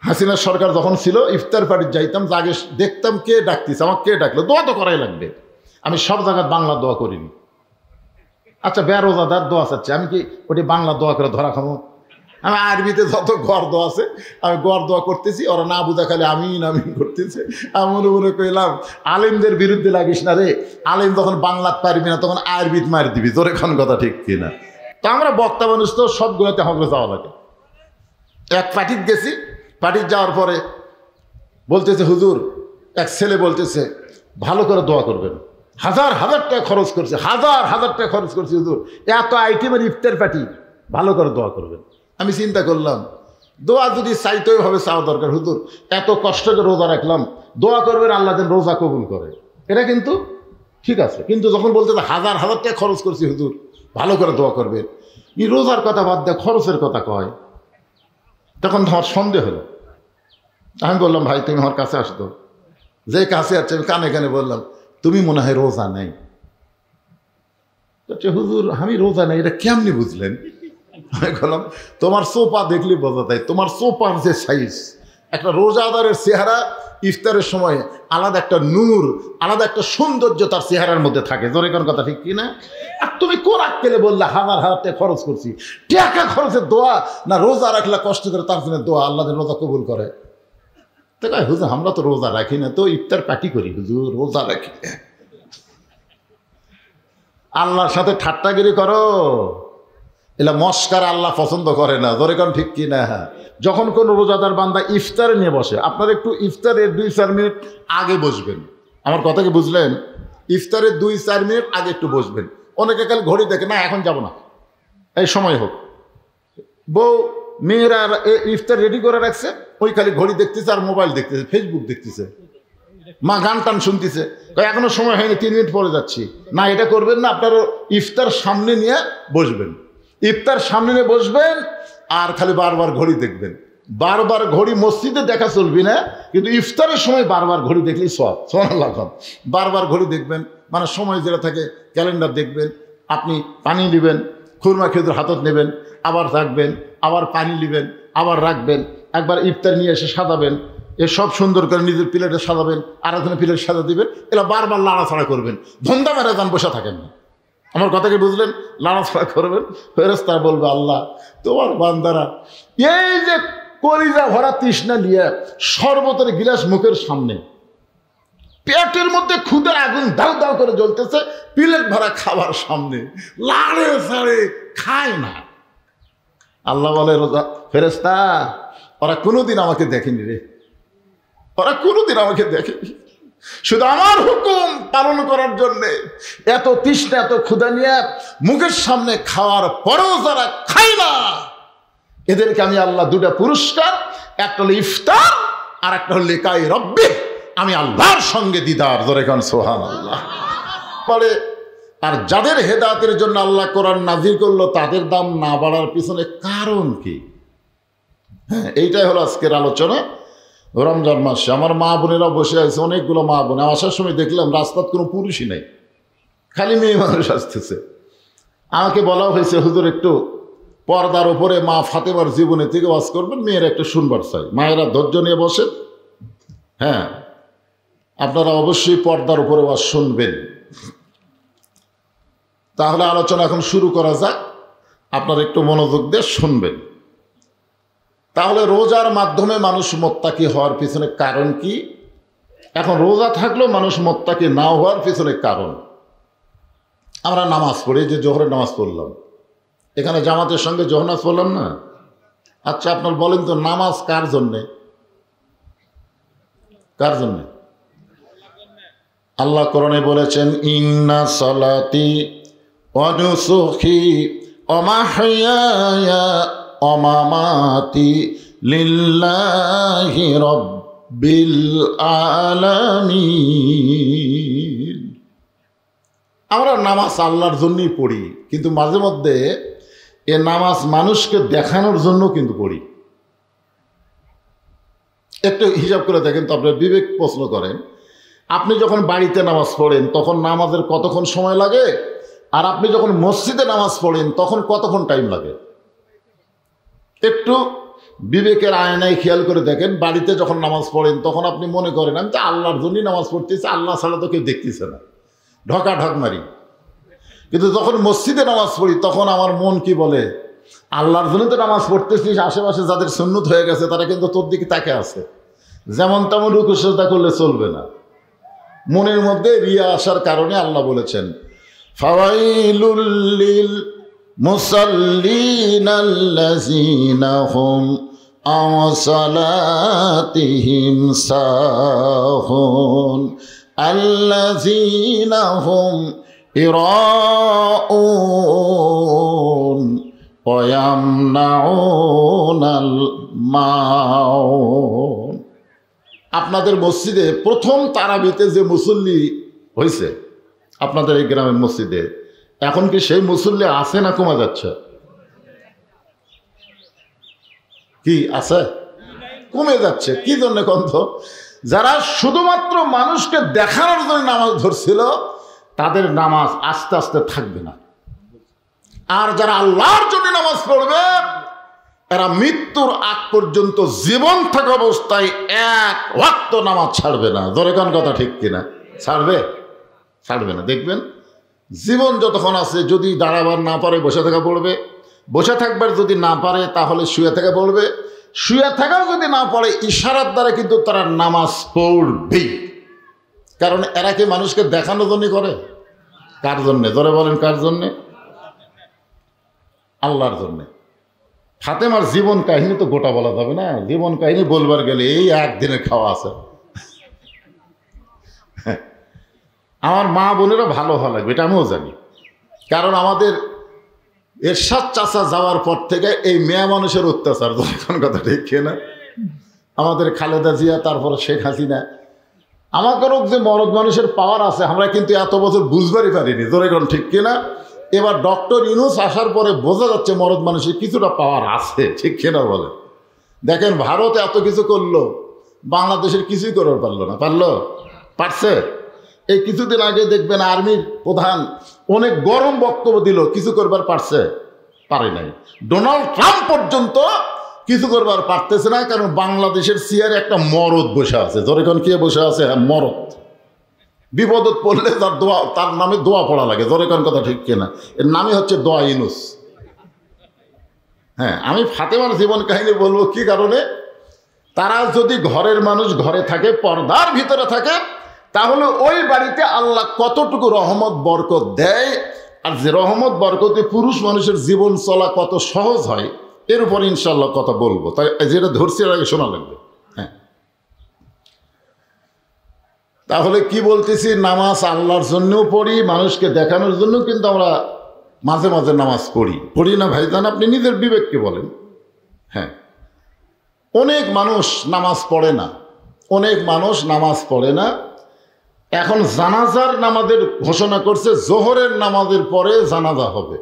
হাসিনার সরকার যখন ছিল ইফতার পার্টি যাইতাম, আগে দেখতাম কে ডাকতেছে, আমার কে ডাকলো, দোয়া তো করাই লাগবে। আমি সব জায়গায় বাংলা দোয়া করিনি। আচ্ছা বেরোজাদার দোয়া চাচ্ছে, আমি কি ওটি বাংলা দোয়া করে ধরা খাবো? আমি আরবিতে যত গড় দোয়া আছে আমি গড় দোয়া করতেছি, ওরা না বুঝা খালি আমিন আমিন করতেছে। আমি মনে মনে কইলাম আলেমদের বিরুদ্ধে লাগিস না রে, আলেম যখন বাংলাত পারবি না তখন আরবিত মার দিবি, তোর এখন কথা ঠিক কিনা। তো আমরা বক্তা মানুষ তো সবগুলোতে হকলে যাওয়া লাগে। এক পার্টিত গেছি, পার্টির যাওয়ার পরে বলতেছে হুজুর, এক ছেলে বলতেছে ভালো করে দোয়া করবেন, হাজার হাজার টাকা খরচ করছে, হাজার হাজার টাকা খরচ করছে হুজুর, এত আইটেমের ইফতার পার্টি, ভালো করে দোয়া করবেন। আমি চিন্তা করলাম দোয়া যদি চাইতেই হবে চাওয়া দরকার, হুজুর এত কষ্ট করে রোজা রাখলাম, দোয়া করবেন আল্লাহ যেন রোজা কবুল করে, এটা কিন্তু ঠিক আছে। কিন্তু যখন বলতে হাজার হাজার টাকা খরচ করছি হুজুর, ভালো করে দোয়া করবেন, এই রোজার কথা বাদ দেয় খরচের কথা কয়, তখন আমার সন্দেহ হলো। আমি বললাম ভাই তুমি আমার কাছে আসতো, যে কাছে আসছে আমি কানে কানে বললাম তুমি মনে হয় রোজা নেই। হুজুর আমি রোজা নেই, এটা কেমনি বুঝলেন? আমি বললাম তোমার সোপা দেখলে বোঝা যায়, তোমার সোপার যে সাইজ, একটা রোজাদারের চেহারা ইফতারের সময় আলাদা একটা নূর, আলাদা একটা সৌন্দর্য তার চেহারার মধ্যে থাকে, জোরে কোন কথা ঠিক কিনা? আর তুমি কোরআন কেলে বললে হাজার হাজার টাকা খরচ করছি, টাকা খরচের দোয়া না রোজা রাখলে কষ্ট করে তার জন্য দোয়া, আল্লাহ রোজা কবুল করে। তো কয় হুজুর আমরা তো রোজা রাখি না, তো ইফতার পার্টি করি হুজুর, রোজা রাখি না। আল্লাহর সাথে ঠাট্টাগিরি করো, এলা মস্কার আল্লাহ পছন্দ করে না, জোরে কোন ঠিক কিনা? যখন কোন রোজাদার বান্দা ইফতারে নিয়ে বসে, আপনারা একটু ইফতারের 2-4 মিনিট আগে বসবেন। আমার কথা কি বুঝলেন? ইফতারের 2-4 মিনিট আগে একটু বসবেন। অনেকে কাল ঘড়ি দেখে না এখন যাব না, এই সময় হোক। বউ মেয়েরা ইফতার রেডি করে রাখছে, ওই খালি ঘড়ি দেখতেছে আর মোবাইল দেখতেছে, ফেসবুক দেখতেছে, মা গান টান শুনতেছে, এখনো সময় হয়নি 3 মিনিট পরে যাচ্ছি। না এটা করবেন না, আপনারা ইফতার সামনে নিয়ে বসবেন, ইফতার সামনে নিয়ে বসবেন আর খালি বারবার ঘড়ি দেখবেন। বারবার ঘড়ি মসজিদে দেখা চলবি না, কিন্তু ইফতারের সময় বারবার ঘড়ি দেখলেই সব সুবহানাল্লাহ। বারবার ঘড়ি দেখবেন মানে সময় যেটা থাকে, ক্যালেন্ডার দেখবেন, আপনি পানি নেবেন, খুরমা খেজুর হাতত নেবেন, আবার রাখবেন, আবার পানি নেবেন, আবার রাখবেন, একবার ইফতার নিয়ে এসে সাজাবেন, সব সুন্দর করে নিজের প্লেটে সাজাবেন, আর একজনের প্লেট সাজা দিবেন, এরা বারবার লাড়াছাড়া করবেন, ধন্দা মেরে যান, বসে থাকেন না। আমার কথা কি বুঝলেন? লাড়াছাড়া করবেন, ফেরেশতা বলবে আল্লাহ তোমার বান্দারা এই যে কলিজা ভরা তৃষ্ণা নিয়ে শরবতের গিলাস মুখের সামনে, পেটের মধ্যে ক্ষুধার আগুন দাউ দাউ করে জ্বলতেছে, প্লেট ভরা খাবার সামনে, লাড়ে ছাড়ে খায় না। আল্লাহ বলে রোজা ফেরেশতা ওরা কোনোদিন আমাকে দেখেনি রে, ওরা কোনোদিন আমাকে দেখেনি, শুধু আমার হুকুম পালন করার জন্যে এত তৃষ্ণা এত ক্ষুধা নিয়ে মুখের সামনে খাওয়ার পরেও যারা খায় না, এদেরকে আমি আল্লাহ 2টা পুরস্কার, একটা হলো ইফতার আর একটা হলো লিকাই রব্বি, আমি আল্লাহর সঙ্গে দিদার, জোরে কান সুবহানাল্লাহ পরে। আর যাদের হেদায়েতের জন্য আল্লাহ কোরআন নাযিল করলো তাদের দাম না বাড়ার পিছনে কারণ কি? হ্যাঁ, এইটাই হলো আজকের আলোচনা। রমজান মাসে আমার মা বোনেরা বসে আছে, অনেকগুলো মা বোন। আসার সময় দেখলাম রাস্তার কোনো পুরুষই নেই, খালি মেয়ে মানুষ আসতেছে। আমাকে বলা হয়েছে হুজুর একটু পর্দার উপরে মা ফাতেমার জীবনে থেকে ওয়াজ করবেন, মেয়েরা একটু শুনবার চাই। মায়েরা ধৈর্য নিয়ে বসেন, হ্যাঁ আপনারা অবশ্যই পর্দার উপরে ওয়াজ শুনবেন। তাহলে আলোচনা এখন শুরু করা যাক, আপনারা একটু মনোযোগ দিয়ে শুনবেন। তাহলে রোজার মাধ্যমে মানুষ মুত্তাকি হওয়ার পিছনে কারণ কি? এখন রোজা থাকলেও মানুষ মুত্তাকি না হওয়ার পিছনে কারণ, আমরা নামাজ পড়ি, যে জোহরের নামাজ পড়লাম, এখানে জামাতের সঙ্গে জোহর নামাজ পড়লাম না। আচ্ছা আপনার বলেন তো নামাজ কার জন্যে? কার জন্যে? আল্লাহ কোরআনে বলেছেন ইন্না সালাতি ওয়া নুসুকি ওয়া মাহইয়ায়া ওয়া মামাতি লিল্লাহি রাব্বিল আলামিন। আমরা নামাজ আল্লাহর জন্যই পড়ি, কিন্তু মাঝে মধ্যে এ নামাজ মানুষকে দেখানোর জন্য কিন্তু পড়ি। একটু হিসাব করে দেখেন তো, আপনার বিবেক প্রশ্ন করেন, আপনি যখন বাড়িতে নামাজ পড়েন তখন নামাজের কতক্ষণ সময় লাগে, আর আপনি যখন মসজিদে নামাজ পড়েন তখন কতক্ষণ টাইম লাগে? একটু বিবেকের আয়নায় খেয়াল করে দেখেন, বাড়িতে যখন নামাজ পড়েন তখন আপনি মনে করেন আমি তো আল্লাহর জন্যই নামাজ পড়তেছি, আল্লাহ ছাড়া তো কেউ দেখতেছে না, ঢকা ঢক মারি। কিন্তু যখন মসজিদে নামাজ পড়ি তখন আমার মন কি বলে, আল্লাহর জন্য তো নামাজ পড়তেছিস, আশেপাশে যাদের সুন্নত হয়ে গেছে তারা কিন্তু তোর দিকে তাকে আছে, যেমন তেমন রুকু সিজদা করলে চলবে না। মনের মধ্যে রিয়া আসার কারণে আল্লাহ বলেছেন ফাওয়াইলুল লিল মুসাল্লিনাল্লাযীনা হুম আন সালাতিহিম সাহুন আল্লাযীনা হুম ইরাউন ওয়া ইয়ামনাউনাল মাউন। আপনাদের মসজিদে প্রথম তারাবিতে যে মুসল্লি হয়েছে আপনাদের এই গ্রামের মসজিদে, এখন কি সেই মুসল্লি আছে না কমা যাচ্ছে? কি আছে? কমে যাচ্ছে। কি জন্য কন্ত? যারা শুধুমাত্র মানুষকে দেখানোর জন্য নামাজ ধরছিল তাদের নামাজ আস্তে আস্তে থাকবে না, আর যারা আল্লাহর জন্য নামাজ পড়বে এরা মৃত্যুর আগ পর্যন্ত জীবন থাকা অবস্থায় এক ওয়াক্ত নামাজ ছাড়বে না। ধরে কোন কথা ঠিক কিনা? ছাড়বে? ছাড়বে না। দেখবেন জীবন যতক্ষণ আছে যদি দাঁড়াবার না পারে বসে থাকা পড়বে, বসে থাকবার যদি না পারে তাহলে শুয়ে থাকা পড়বে, শুয়ে থাকাও যদি না পারে ইশারার দ্বারা কিন্তু তারা নামাজ পড়বেই। কারণ এরা কি মানুষকে দেখানোর জন্য করে? কার জন্যে? ধরে বলেন কার জন্যে? আল্লাহর জন্যে। ফাতেমার জীবন কাহিনী তো গোটা বলা যাবে না, জীবন কাহিনী বলবার গেলে এই একদিনের খাওয়া আছে। আমার মা বোনেরা ভালো হওয়া লাগবে এটা আমিও জানি, কারণ আমাদের এরশাদ চাচা যাওয়ার পর থেকে এই মেয়ে মানুষের অত্যাচার, যখন কথা ঠিক না, আমাদের খালেদা জিয়া, তারপর শেখ হাসিনা, আমাদেরও যে মরদ মানুষের পাওয়ার আছে আমরা কিন্তু এত বছর বুঝবারই পারিনি। ধরে কোন ঠিক কিনা? এবার ডক্টর ইউনূস আসার পরে বোঝা যাচ্ছে মরদ মানুষের কিছুটা পাওয়ার আছে, ঠিক কিনা বলে? দেখেন ভারত এত কিছু করলো, বাংলাদেশের কিছুই করতে পারলো না। পারলো? পারছে? এই কিছুদিন আগে দেখবেন আর্মির প্রধান অনেক গরম বক্তব্য দিল, কিছু করবার পারছে? পারে নাই। ডোনাল্ড ট্রাম্প পর্যন্ত কিছু করবার পারতেছে না, কারণ বাংলাদেশের চেয়ারে একটা মরদ বসে আছে। ধরে কোন কে বসে আছে? মরদ। বিপদত পড়লে তার দোয়া, তার নামে দোয়া পড়া লাগে। ধরে কোন কথা ঠিক কিনা? এর নামই হচ্ছে দোয়া ইউনূস। হ্যাঁ, আমি ফাতেমার জীবন কাহিনী বলবো কি কারণে? তারা যদি ঘরের মানুষ ঘরে থাকে, পর্দার ভিতরে থাকে, তাহলে ওই বাড়িতে আল্লাহ কতটুকু রহমত বরকত দেয়, আর যে রহমত বরকতে পুরুষ মানুষের জীবন চলা কত সহজ হয় এর উপর ইনশাল্লাহ কথা বলবো। তাই যেটা ধরছি এর আগে শোনা লাগবে। হ্যাঁ, তাহলে কি বলতেছি? নামাজ আল্লাহর জন্যও পড়ি, মানুষকে দেখানোর জন্য কিন্তু আমরা মাঝে মাঝে নামাজ পড়ি না ভাইজান? আপনি নিজের বিবেককে বলেন। হ্যাঁ, অনেক মানুষ নামাজ পড়ে না, অনেক মানুষ নামাজ পড়ে না। এখন জানাজার নামাজের ঘোষণা করছে, জোহরের নামাজের পরে জানাজা হবে।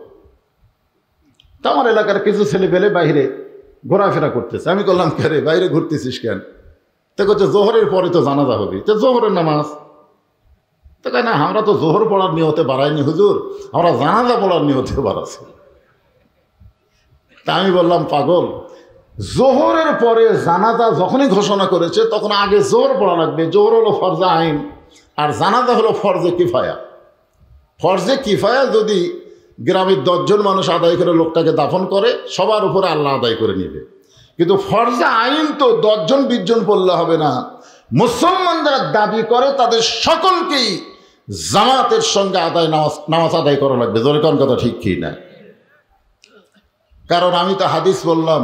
তা আমার এলাকার কিছু ছেলে পেলে বাইরে ঘোরাফেরা করতেছে। আমি বললাম কে রে, বাইরে ঘুরতেছিস কেন? তো করছে জোহরের পরে তো জানাজা হবে, তো জোহরের নামাজ। তো কেন? আমরা তো জোহর পড়ার নিয়তে বাড়াইনি হুজুর, আমরা জানাজা পড়ার নিয়তে বাড়াচ্ছি। তা আমি বললাম পাগল, জোহরের পরে জানাজা যখনই ঘোষণা করেছে তখন আগে জোহর পড়া লাগবে। জোহর হলো ফরজে আইন, আর জানাজা হলো ফরজে কিফায়া। ফরজে কিফায়া যদি গ্রামের 10 জন মানুষ আদায় করে লোকটাকে দাফন করে, সবার উপরে আল্লাহ আদায় করে নেবে। কিন্তু ফরজে আইন তো 10 জন 20 জন পড়লে হবে না। মুসলমান যারা দাবি করে তাদের সকলকেই জামাতের সঙ্গে নামাজ আদায় করা লাগবে। জোরে কোন কথা ঠিক কি না? কারণ আমি তো হাদিস বললাম,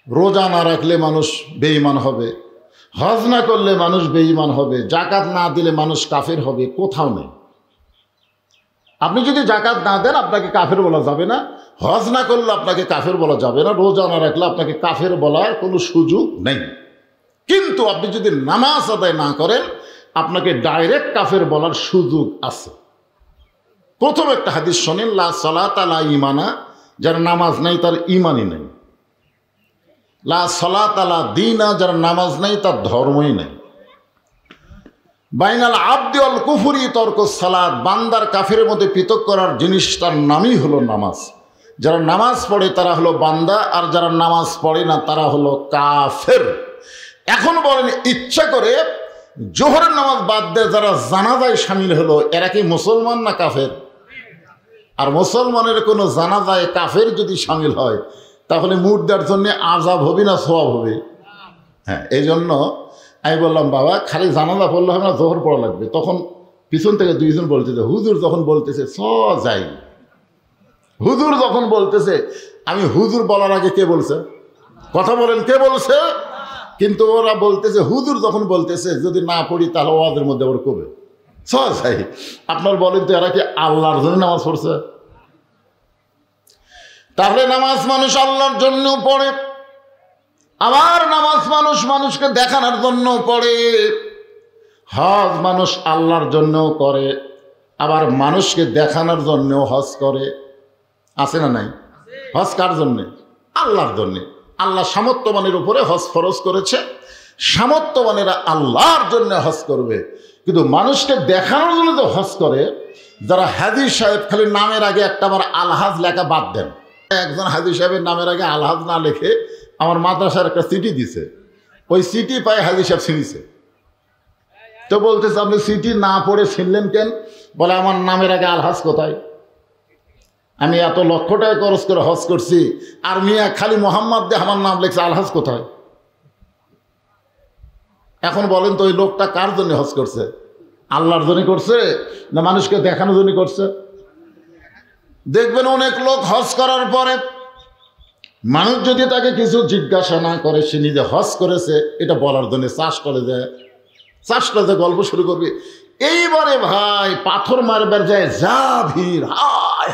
রোজা না রাখলে মানুষ বেঈমান হবে, হজ না করলে মানুষ বেঈমান হবে, জাকাত না দিলে মানুষ কাফের হবে। কোথাও নেই। আপনি যদি জাকাত না দেন আপনাকে কাফের বলা যাবে না, হজ না করলে আপনাকে কাফের বলা যাবে না, রোজা না রাখলে আপনাকে কাফের বলার কোনো সুযোগ নেই। কিন্তু আপনি যদি নামাজ আদায় না করেন আপনাকে ডাইরেক্ট কাফের বলার সুযোগ আছে। প্রথম একটা হাদিস শোনেন, লা সালাতা লা ঈমানা, যার নামাজ নেই তার ঈমানই নেই। লা সালাতা লা দীনা, যার নামাজ নেই তার ধর্মই নেই। বাইনাল আবদি ওয়াল কুফরি তরকুস সালাত, বান্দার কাফের মধ্যে পৃথক করার জিনিস তার নামই হলো নামাজ। যারা নামাজ পড়ে তারা হলো বান্দা, আর যারা নামাজ পড়ে না তারা হলো কাফের। এখন বলেন, ইচ্ছা করে জোহরের নামাজ বাদ দিয়ে যারা জানাজায় শামিল হলো, এরা কি মুসলমান না কাফের? আর মুসলমানের কোনো জানাজায় কাফের যদি শামিল হয় তাহলে মুর্দার জন্য আযাব হবে না সওয়াব হবে? হ্যাঁ, এই জন্য আমি বললাম, বাবা খালি জানাজা পড়লে হবে না, জোহর পড়া লাগবে। তখন পিছন থেকে দুইজন বলতেছে, হুজুর যখন বলতেছে যাই, হুজুর যখন বলতেছে, আমি হুজুর বলার আগে কে বলছে? কথা বলেন, কে বলছে? কিন্তু ওরা বলতেছে হুজুর যখন বলতেছে যদি না পড়ি তাহলে ওয়াদের মধ্যে ওর কবে যাই। আপনার বলেন তো এরা কি আল্লাহর জন্য নামাজ পড়ছে? তাহলে নামাজ মানুষ আল্লাহর জন্য পড়ে, আবার নামাজ মানুষকে দেখানোর জন্য পড়ে। হজ মানুষ আল্লাহর জন্যও করে, আবার মানুষকে দেখানোর জন্যও হজ করে। আছে না নাই? হজ কার জন্যে? আল্লাহর জন্যে। আল্লাহ সামর্থ্যবানের উপরে হজ ফরজ করেছে, সামর্থ্যবানেরা আল্লাহর জন্য হজ করবে। কিন্তু মানুষকে দেখানোর জন্য তো হজ করে। যারা হাজী সাহেব খালি নামের আগে একটাবার আলহাজ লেখা বাদ দেন। একজন হাজী সাহেবের নামের আগে আলহাজ না লিখে আমার মাদ্রাসার একটা চিঠি দিছে, ওই চিঠি পায় হাজী সাহেব ছিনিছে। তো বলতেছে, আপনি চিঠি না পড়ে ছিনলেন কেন? বলে, আমার নামের আগে আলহাজ কোথায়? আমি এত লক্ষ টাকা খরচ করে হজ করছি, আর মিয়া খালি মোহাম্মদ দিয়ে আমার নাম লিখছে, আলহাজ কোথায়? এখন বলেন তো, ওই লোকটা কার জন্য হজ করছে? আল্লাহর জন্য করছে না মানুষকে দেখানোর জন্য করছে? দেখবেন অনেক লোক হজ করার পরে মানুষ যদি তাকে কিছু জিজ্ঞাসা না করে, সে নিজে হজ করেছে এটা বলার জন্য চাষ করে যায়, চাষ করে গল্প শুরু করবে। এইবারে ভাই পাথর মারবার যায়, যা ভিড়! হায়,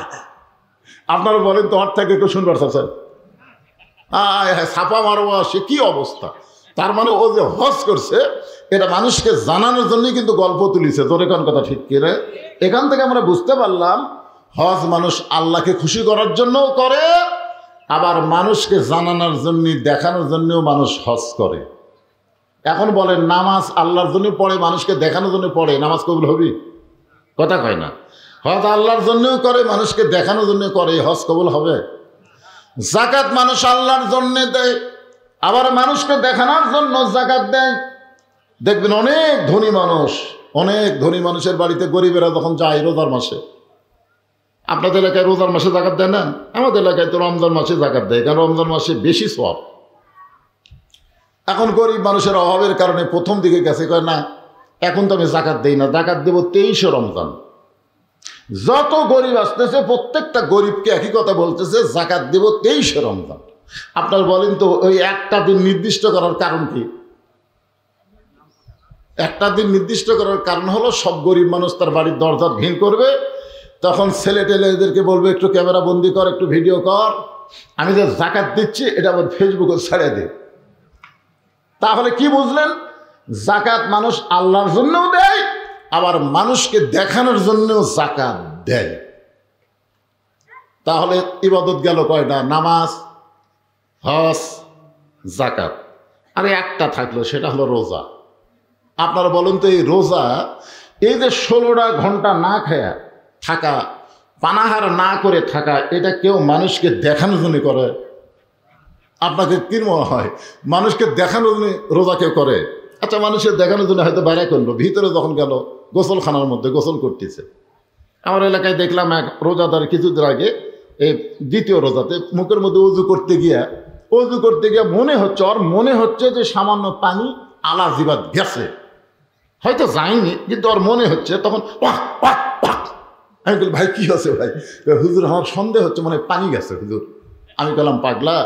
আপনারা বলেন তো, ওর থেকে একটু শুনবার চাচ্ছেন? হ্যাঁ, ছাপা মারবা, সে কি অবস্থা! তার মানে ও যে হজ করছে এটা মানুষকে জানানোর জন্যই কিন্তু গল্প তুলিছে। তোর এখন কথা ঠিক কিরে? এখান থেকে আমরা বুঝতে পারলাম, হজ মানুষ আল্লাহকে খুশি করার জন্যও করে, আবার মানুষকে জানানোর জন্য দেখানোর জন্যও মানুষ হজ করে। এখন বলেন, নামাজ আল্লাহর জন্য পড়ে, মানুষকে দেখানোর জন্য পড়ে, নামাজ কবুল হবে? কথা কয় না। হজ আল্লাহর জন্যও করে, মানুষকে দেখানোর জন্য করে, হজ কবুল হবে? যাকাত মানুষ আল্লাহর জন্য দেয়, আবার মানুষকে দেখানোর জন্য যাকাত দেয়। দেখবেন অনেক ধনী মানুষের বাড়িতে গরিবেরা যখন যায় রোজার মাসে, আপনাদের এলাকায় রোজার মাসে যাকাত দেয় না? আমাদের এলাকায় তো রমজান মাসে যাকাত দেয়, কারণ রমজান মাসে বেশি সওয়াব। এখন গরিব মানুষের অভাবের কারণে প্রথম দিকে গেছে, কয় না এখন তো আমি যাকাত দেই না, যাকাত দেবো 23শে রমজান। যত গরিব আসতেছে প্রত্যেকটা গরিবকে একই কথা বলতেছে, যাকাত দেব 23শে রমজান। আপনার বলেন তো, ওই একটা দিন নির্দিষ্ট করার কারণ কি? একটা দিন নির্দিষ্ট করার কারণ হলো সব গরিব মানুষ তার বাড়ির দরজা ভিড় করবে, তখন ছেলে টেলে এদেরকে বলবে একটু ক্যামেরা বন্দি কর, একটু ভিডিও কর, আমি যে যাকাত দিচ্ছি এটা আবার ফেসবুকে ছেড়ে দে। তাহলে কি বুঝলেন? যাকাত মানুষ আল্লাহর জন্যও দেয়, আবার মানুষকে দেখানোর জন্যও যাকাত দেয়। তাহলে ইবাদত গেল কয়টা? নামাজ, হজ, যাকাত, আর একটা থাকলো, সেটা হলো রোজা। আপনারা বলুন তো, এই রোজা, এই যে 16টা ঘন্টা না খায়া থাকা, পানাহার না করে থাকা, এটা কেউ মানুষকে দেখানোর জন্য করে? আপনাকে কি মনে হয় মানুষকে দেখানোর জন্য রোজা কেউ করে? আচ্ছা, মানুষের দেখানোর জন্য হয়তো বাইরে করলো, ভিতরে যখন গেল গোসলখানার মধ্যে গোসল করতেছে। আমার এলাকায় দেখলাম এক রোজাদার কিছুদিন আগে, এই দ্বিতীয় রোজাতে মুখের মধ্যে উজু করতে গিয়া মনে হচ্ছে যে সামান্য পানি আলা জিবাত গেছে, হয়তো যায়নি কিন্তু ওর মনে হচ্ছে। তখন আমি বলি, ভাই কি আছে ভাই? হুজুর আমার সন্দেহ হচ্ছে, মানে পানি গেছে হুজুর। আমি বললাম, পাগলা,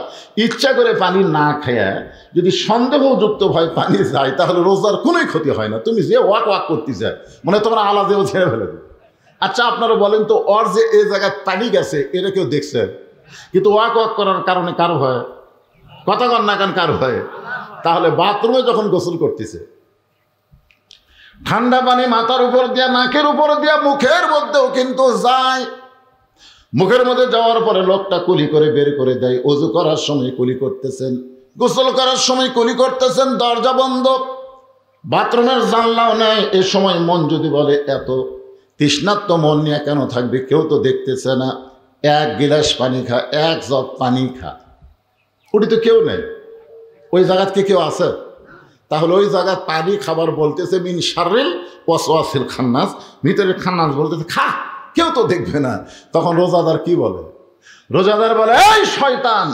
ইচ্ছা করে পানি না খায়া যদি সন্দেহযুক্ত ভয় পানি যায় তাহলে রোজার কোনোই ক্ষতি হয় না। তুমি যে ওয়াক করতে যায় মানে তোমার আলাদাও ছেড়ে ফেলে দেবে। আচ্ছা, আপনারা বলেন তো, ওর যে এই জায়গায় পানি গেছে এটা কেউ দেখছে? কিন্তু ওয়াক করার কারণে কারো হয়? কথা কন না কেন, কারো হয়? তাহলে বাথরুমে যখন গোসল করতেছে, ঠান্ডা পানি মাথার উপর দিয়া, নাকের উপর দিয়া, মুখের মধ্যেও কিন্তু যায়। মুখের মধ্যে যাওয়ার পরে লোকটা কুলি করে বের করে দেয়। ওযু করার সময় কুলি করতেছেন, গোসল করার সময় কুলি করতেছেন, দরজা বন্ধ, বাথরুমের জানলাও নেই। এ সময় মন যদি বলে, এত তৃষ্ণার্ত মন নিয়ে কেন থাকবে, কেউ তো দেখতেছে না, এক গিলাস পানি খা, এক জগ পানি খা, ওটি তো কেউ নেই। ওই জায়গাত কি কেউ আছে? তাহলে ওই জায়গায় পানি খাবার বলতেছে মিন শাররিল ওয়াসওয়াসিল খান্নাস, ভিতরে খান্নাস বলতেছে খা, কেউ তো দেখবে না। তখন রোজাদার কি বলে? রোজাদার বলে, এই শয়তান,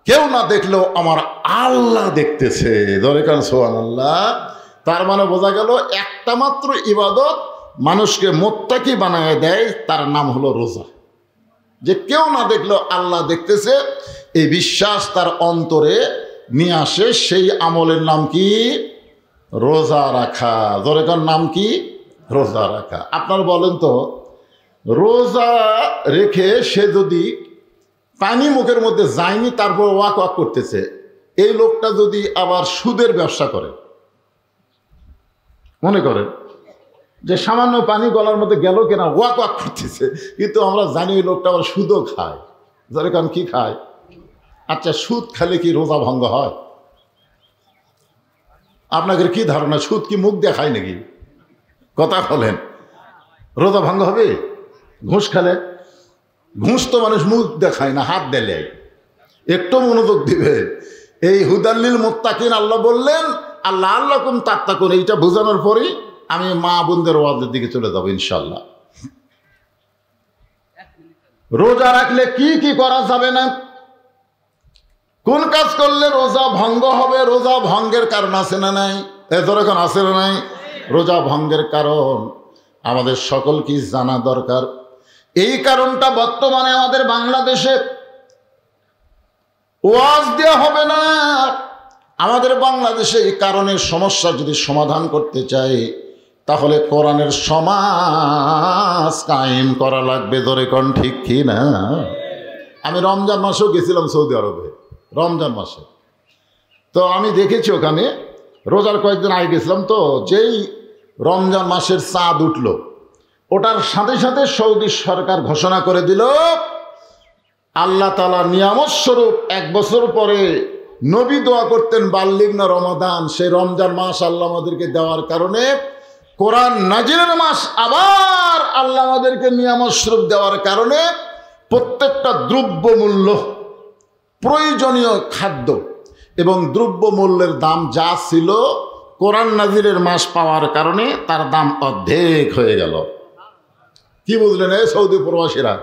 কেউ না দেখলেও আমার আল্লাহ দেখতেছে। ধরে কারণ সুবহানাল্লাহ। তার মানে বোঝা গেল একটা মাত্র ইবাদত মানুষকে মুত্তাকি বানায় দেয়, তার নাম হলো রোজা। যে কেউ না দেখলেও আল্লাহ দেখতেছে, এই বিশ্বাস তার অন্তরে নিয়ে আসে, সেই আমলের নাম কি? রোজা রাখা। ধরে কার নাম কি? রোজা রাখা। আপনার বলেন তো, রোজা রেখে সে যদি পানি মুখের মধ্যে যায়নি তারপর ওয়াক ওয়াক করতেছে, এই লোকটা যদি আবার সুদের ব্যবসা করে, মনে করেন যে সামান্য পানি গলার মধ্যে গেল কিনা ওয়াক ওয়াক করতেছে, কিন্তু আমরা জানি ওই লোকটা আবার সুদও খায়। ধরে কারণ কি খায়? আচ্ছা, সুদ খেলে কি রোজা ভঙ্গ হয়? আপনাদের কি ধারণা, সুদ কি মুখ দিয়ে খায় নাকি? কথা বলেন, রোজা ভঙ্গ হবে? ঘুষ খেলে? ঘুষ তো মানুষ মুখ দেখায় না, হাত দেলে। একটু মনোযোগ দিবে। এই হুদাল্লিল মুত্তাকিন আল্লাহ বললেন, আল্লাহ আল্লাহ কুম তাত্তাকুন, এইটা বোঝানোর পরেই আমি মা বোনদের ওয়াজের দিকে চলে যাবো ইনশাল্লাহ। রোজা রাখলে কি কি করা যাবে না, কোন কাজ করলে রোজা ভঙ্গ হবে, রোজা ভঙ্গের কারণ আছে না নাই? এদের এখন আছে না নাই? রোজা ভঙ্গের কারণ আমাদের সকলকে জানা দরকার। এই কারণটা বর্তমানে আমাদের বাংলাদেশে ওয়াজ দেওয়া হবে না। আমাদের বাংলাদেশে এই কারণের সমস্যা যদি সমাধান করতে চাই, তাহলে কোরআনের সমাজ কায়েম করা লাগবে। ধরে কোন ঠিক কি না? আমি রমজান মাসেও গেছিলাম সৌদি আরবে, রমজান মাসে। তো আমি দেখেছি ওখানে, রোজার কয়েকদিন আগে গেছিলাম, তো যেই রমজান মাসের চাঁদ উঠল, ওটার সাথে সাথে সৌদি সরকার ঘোষণা করে দিল, আল্লাহ তাআলা নিয়ামত স্বরূপ 1 বছর পরে নবী দোয়া করতেন বাল্লিগনা রমাদান, সেই রমজান মাস আল্লাহ আমাদেরকে দেওয়ার কারণে, কোরআন নাজিলের মাস আবার আল্লাহ আমাদেরকে নিয়ামত স্বরূপ দেওয়ার কারণে প্রত্যেকটা দ্রব্যমূল্য, প্রয়োজনীয় খাদ্য এবং দ্রব্যমূল্যের দাম যা ছিল, কোরআন নাজিলের মাস পাওয়ার কারণে তার দাম অর্ধেক হয়ে গেল। কি বুঝলেন? এই সৌদি প্রবাসীরা,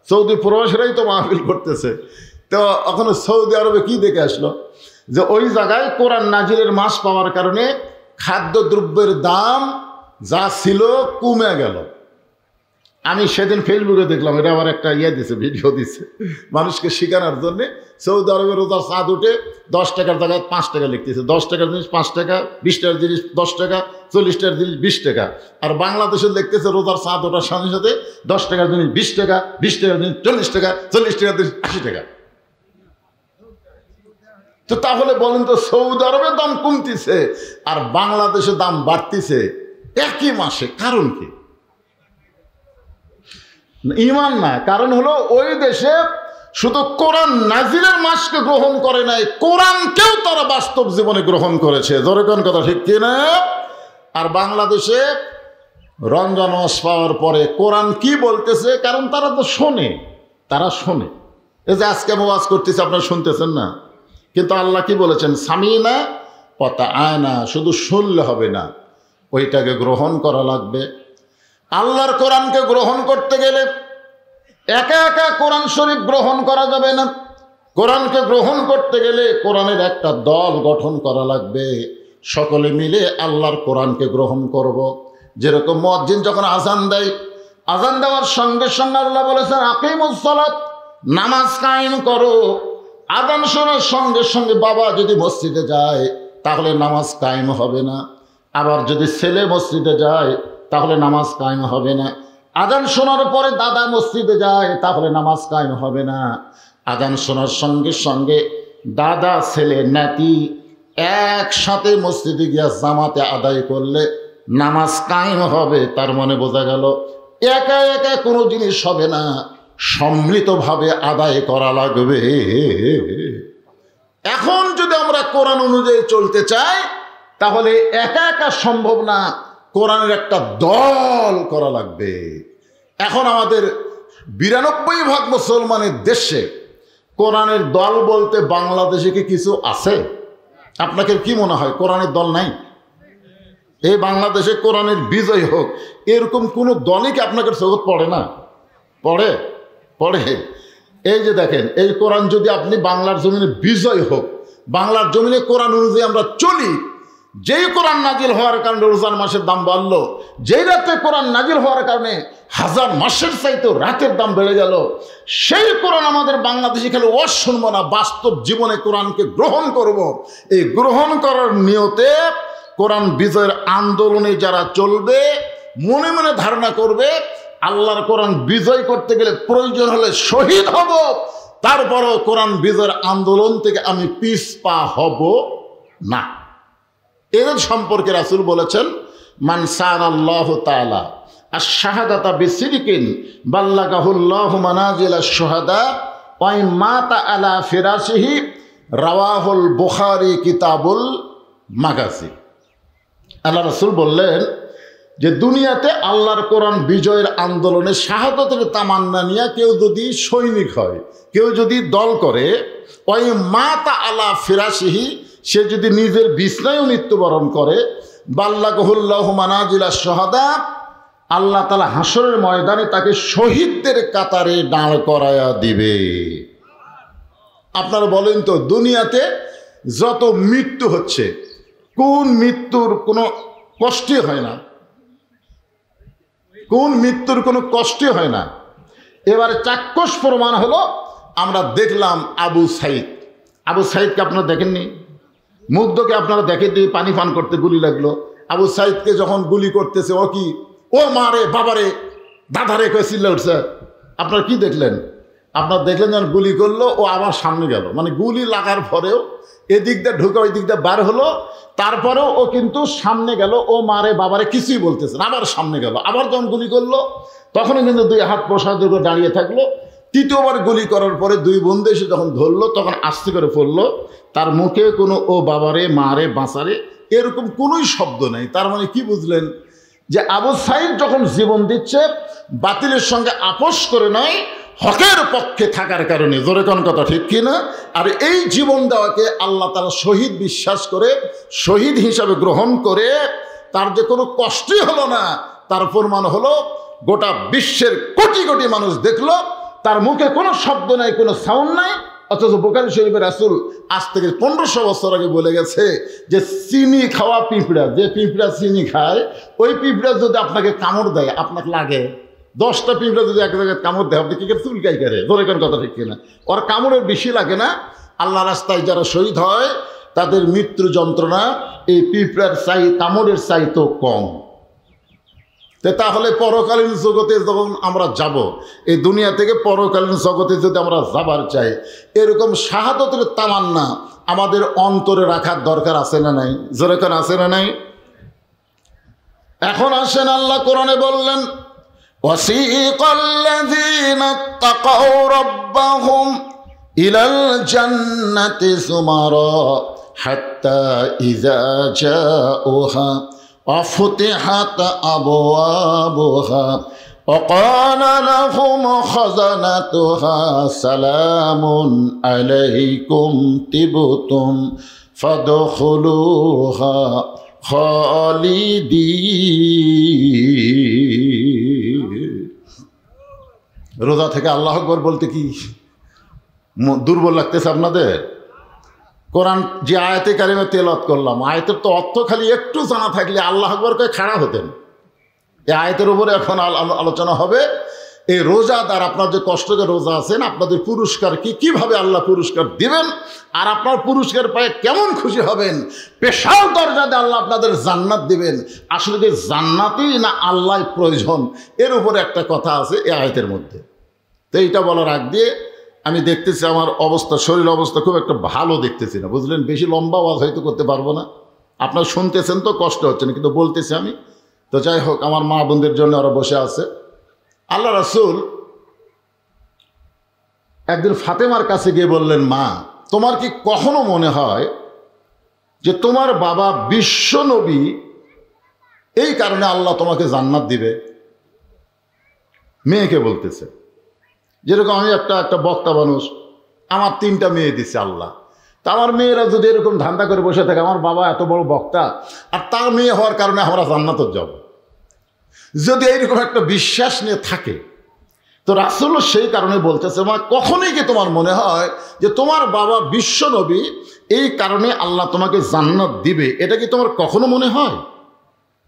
সৌদি প্রবাসীরাই তো মাহফিল করতেছে। তো ওখানে সৌদি আরবে কি দেখে আসলো, যে ওই জায়গায় কোরআন নাজিলের মাস পাওয়ার কারণে খাদ্যদ্রব্যের দাম যা ছিল কমে গেল। আমি সেদিন ফেসবুকে দেখলাম, এটা আবার একটা দিছে, ভিডিও দিছে মানুষকে শেখানোর জন্যে। সৌদি আরবের রোজার চাঁদ উঠে 10 টাকার জায়গায় 5 টাকা লিখতেছে, 10 টাকার জিনিস 5 টাকা, 20 টাকার জিনিস 10 টাকা, 40 টাকার জিনিস 20 টাকা। আর বাংলাদেশে লিখতেছে রোজার চাঁদ ওঠার সাথে সাথে 10 টাকার জিনিস 20 টাকা, 20 টাকার জিনিস 40 টাকা, 40 টাকার জিনিস 80 টাকা। তো তাহলে বলেন তো, সৌদি আরবের দাম কমতিছে আর বাংলাদেশের দাম বাড়তিছে একই মাসে, কারণ কি? ঈমান না, কারণ হলো ওই দেশে শুধু কোরআন নাজিলের মাসকে গ্রহণ করে নাই, কোরআনকেও তারা বাস্তব জীবনে গ্রহণ করেছে। ধরে কোন কথা ঠিক কিনা? আর বাংলাদেশে রমজান মাস পাওয়ার পরে কোরআন কি বলতেছে, কারণ তারা তো শোনে, তারা শোনে। এই যে আজকে আমি ওয়াজ করতেছি, আপনারা শুনতেছেন না, কিন্তু আল্লাহ কি বলেছেন? সামিনা পতা আয়না, শুধু শুনলে হবে না, ওইটাকে গ্রহণ করা লাগবে। আল্লাহর কোরআনকে গ্রহণ করতে গেলে একা একা কোরআন শরীফ গ্রহণ করা যাবে না। কোরআনকে গ্রহণ করতে গেলে কোরআনের একটা দল গঠন করা লাগবে, সকলে মিলে আল্লাহর কোরআনকে গ্রহণ করব। যেরকম মুয়াজ্জিন যখন আজান দেয়, আজান দেওয়ার সঙ্গে সঙ্গে আল্লাহ বলেছেন আকিমুস সালাত, নামাজ কায়েম করো। আজান শোনার সঙ্গে সঙ্গে বাবা যদি মসজিদে যায় তাহলে নামাজ কায়েম হবে না, আবার যদি ছেলে মসজিদে যায় তাহলে নামাজ কায়েম হবে না। আজান শোনার পরে দাদা মসজিদে যায় তাহলে নামাজ কায়েম হবে না। আজান শোনার সঙ্গে সঙ্গে দাদা, ছেলে, নাতি একসাথে মসজিদে গিয়া জামাতে আদায় করলে নামাজ কায়েম হবে। তার মানে বোঝা গেল একা একা কোনো জিনিস হবে না, সম্মিলিতভাবে আদায় করা লাগবে। এখন যদি আমরা কোরআন অনুযায়ী চলতে চাই তাহলে একা একা সম্ভব না, কোরআনের একটা দল করা লাগবে। এখন আমাদের ৯২% মুসলমানের দেশে কোরআনের দল বলতে বাংলাদেশে কি কিছু আছে? আপনাকে কি মনে হয় কোরআনের দল নাই? এই বাংলাদেশে কোরআনের বিজয় হোক এরকম কোনো দলই কি আপনাকে চোখে পড়ে না? পড়ে পড়ে। এই যে দেখেন, এই কোরআন যদি আপনি বাংলার জমিনে বিজয় হোক, বাংলার জমিনে কোরআন অনুযায়ী আমরা চলি, যেই কোরআন নাজিল হওয়ার কারণে রমজান মাসের দাম বাড়লো, যেই রাতে কোরআন নাজিল হওয়ার কারণে হাজার মাসের চাইতে রাতের দাম বেড়ে গেল, সেই কোরআন আমাদের বাংলাদেশে খেলে ও শুনবো না, বাস্তব জীবনে কোরআনকে গ্রহণ করব। এই গ্রহণ করার নিয়তে কোরআন বিজয়ের আন্দোলনে যারা চলবে, মনে মনে ধারণা করবে আল্লাহর কোরআন বিজয় করতে গেলে প্রয়োজন হলে শহীদ হব, তারপরও কোরআন বিজয়ের আন্দোলন থেকে আমি পিছপা হব না। এদের সম্পর্কে রাসূল বলেছেন, মান সাআলাল্লাহু তাআলা আশ-শাহাদাতা বিসিদকিন বাল্লাগাহুল্লাহু মানাজিলাশ শুহাদা ওয়া ইন মাতা আলা ফিরাশিহি, রাওয়াহুল বুখারী কিতাবুল মাগাজি। আল্লাহ রাসূল বললেন যে দুনিয়াতে আল্লাহর কোরআন বিজয়ের আন্দোলনে শাহাদাতের তামান্না নিয়ে কেউ যদি সৈনিক হয়, কেউ যদি দল করে, ওই মাতা আলা ফিরাশিহি, সে যদি নিজের বিছনায়ও মৃত্যুবরণ করে, বাল্লাগাহুল্লাহু মানাজিলাশ শুহাদা, আল্লাহ তাআলা হাসরের ময়দানে তাকে শহীদদের কাতারে দাঁড় করায়া দিবে। আপনারা বলেন তো, দুনিয়াতে যত মৃত্যু হচ্ছে, কোন মৃত্যুর কোনো কষ্টই হয় না? কোন মৃত্যুর কোনো কষ্টই হয় না? এবারে চাক্ষুষ প্রমাণ হলো, আমরা দেখলাম আবু সাইদ। আবু সাইদকে আপনারা দেখেননি? মুগ্ধকে আপনারা দেখেননি? পানি পান করতে গুলি লাগলো। আবু সাইদকে যখন গুলি করতেছে, ও কি, ও মারে বাবারে দাদারে কয়ে চিল্লা উঠছে। আপনারা কি দেখলেন? আপনারা দেখলেন যখন গুলি করলো, ও আবার সামনে গেল, মানে গুলি লাগার পরেও এদিক দিয়ে ঢুকে ওই দিক দিয়ে বার হলো, তারপরেও ও কিন্তু সামনে গেল, ও মারে বাবারে কিছুই বলতেছে না, আবার সামনে গেল। আবার যখন গুলি করলো তখনই কিন্তু দুই হাত প্রসারিত করে দাঁড়িয়ে থাকলো। তৃতীয়বার গুলি করার পরে দুই বন্ধু এসে যখন ধরলো, তখন আস্তে করে পড়লো। তার মুখে কোনো ও বাবারে মারে বাঁচারে এরকম কোনোই শব্দ নেই। তার মানে কি বুঝলেন? যে আবু সাইদ যখন জীবন দিচ্ছে, বাতিলের সঙ্গে আপোষ করে নয়, হকের পক্ষে থাকার কারণে। জোরে কোন কথা, ঠিক কিনা? আর এই জীবন দেওয়াকে আল্লাহ তাআলা শহীদ বিশ্বাস করে, শহীদ হিসাবে গ্রহণ করে, তার যে কোনো কষ্টই হলো না, তার প্রমাণ হলো গোটা বিশ্বের কোটি কোটি মানুষ দেখলো, তার মুখে কোনো শব্দ নাই, কোনো সাউন্ড নাই, অথচ বুখারী শরীফের রাসূল আজ থেকে 1500 বছর আগে বলে গেছে যে চিনি খাওয়া পিঁপড়া, যে পিঁপড়া চিনি খায়, ওই পিঁপড়া যদি আপনাকে কামড় দেয়, আপনাকে লাগে 10টা পিঁপড়া যদি এক জায়গায় কামড় দেয়, আপনি কি করে চুলকাই করে? ধরে কোন কথা, ঠিক কিনা? ওর কামড়ের বেশি লাগে না। আল্লাহ রাস্তায় যারা শহীদ হয় তাদের মৃত্যু যন্ত্রণা এই পিঁপড়ার চাই, কামড়ের চাই তো কম। তাহলে পরকালীন জগতে যখন আমরা যাব, এই দুনিয়া থেকে পরকালীন জগতে যদি আমরা যাবার চাই, এরকম শাহাদাতের তামান্না আমাদের অন্তরে রাখার দরকার আছে না নাই? জোরে কোন আছে না নাই? এখন আসেন, আল্লাহ কোরআনে বললেন, ওয়াসিকাল্লাযীনা তাকাউ রাব্বাহুম ইলাল জান্নাতি যুমারা হাত্তা ইযা জাউহা وفتحت أبوابها وقال لهم خزنتها سلام عليكم طبتم فادخلوها خالدين। রোজা থেকে আল্লাহু আকবার বলতে কি দুর্বল লাগতেছে আপনাদের? কোরআন যে আয়াতে কারিমে তেলাওয়াত করলাম, আয়াতের তো অর্থ খালি একটু জানা থাকলে আল্লাহু আকবার কয়ে খাড়া হতেন। এই আয়াতের উপরে এখন আলোচনা হবে। এই রোজাদার, আপনার যে কষ্ট করে রোজা আছেন, আপনাদের পুরস্কার কি, কিভাবে আল্লাহ পুরস্কার দিবেন, আর আপনার পুরস্কার পায়ে কেমন খুশি হবেন, স্পেশাল দরজাতে আল্লাহ আপনাদের জান্নাত দিবেন। আসলে যে জান্নাতই না আল্লাহ প্রয়োজন, এর উপরে একটা কথা আছে এই আয়াতের মধ্যে। তো এইটা বলার আগ দিয়ে আমি দেখতেছি আমার অবস্থা, শরীর অবস্থা খুব একটা ভালো দেখতেছি না, বুঝলেন? বেশি লম্বা আওয়াজ হয়তো করতে পারবো না, আপনার শুনতেছেন তো কষ্ট হচ্ছে না, কিন্তু বলতেছি আমি। তো যাই হোক, আমার মা বোনদের জন্য ওরা বসে আছে। আল্লাহ রাসূল একদিন ফাতেমার কাছে গিয়ে বললেন, মা, তোমার কি কখনো মনে হয় যে তোমার বাবা বিশ্ব নবী, এই কারণে আল্লাহ তোমাকে জান্নাত দিবে? মেয়েকে বলতেছে। যেরকম আমি একটা বক্তা মানুষ, আমার 3টা মেয়ে দিছে আল্লাহ। তা আমার মেয়েরা যদি এরকম ধান্দা করে বসে থাকে, আমার বাবা এত বড় বক্তা আর তার মেয়ে হওয়ার কারণে আমরা জান্নাতে যাব, যদি এইরকম একটা বিশ্বাস নিয়ে থাকে, তো রাসূল সেই কারণে বলতেছে, মা কখনোই কি তোমার মনে হয় যে তোমার বাবা বিশ্ব নবী, এই কারণে আল্লাহ তোমাকে জান্নাত দিবে, এটা কি তোমার কখনো মনে হয়?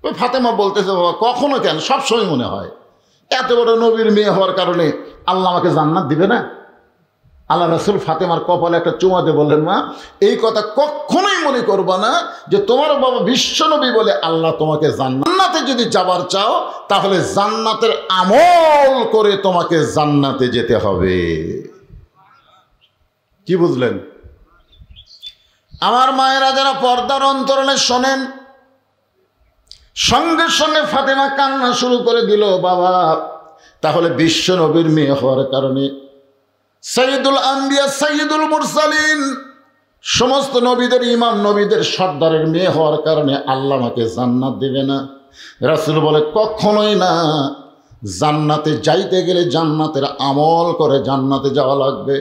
ওই ফাতেমা বলতেছে, বাবা কখনো কেন, সবসময় মনে হয়। এত বড় নবীর মেয়ে হওয়ার কারণে আল্লাহ আমাকে জান্নাত দিবে না? আল্লাহ রাসূল ফাতেমার কপালে একটা চুমা দিয়ে বললেন, মা এই কথা কখনোই মনে করবা না যে তোমার বাবা বিশ্বনবী বলে আল্লাহ তোমাকে জান্নাতে যদি যাবার চাও, তাহলে জান্নাতের আমল করে তোমাকে জান্নাতে যেতে হবে। কি বুঝলেন? আমার মায়েরা যারা পর্দার অন্তরালে শোনেন, সঙ্গে সঙ্গে ফাতেমা কান্না শুরু করে দিল, বাবা তাহলে বিশ্বনবীর মেয়ে হওয়ার কারণে, সাইয়্যিদুল আম্বিয়া সাইয়্যিদুল মুরসালিন, সমস্ত নবীদের ইমাম, নবীদের সর্দারের মেয়ে হওয়ার কারণে আল্লাহ আমাকে জান্নাত দেবে না? রাসূল বলে, কখনোই না। জান্নাতে যাইতে গেলে জান্নাতের আমল করে জান্নাতে যাওয়া লাগবে।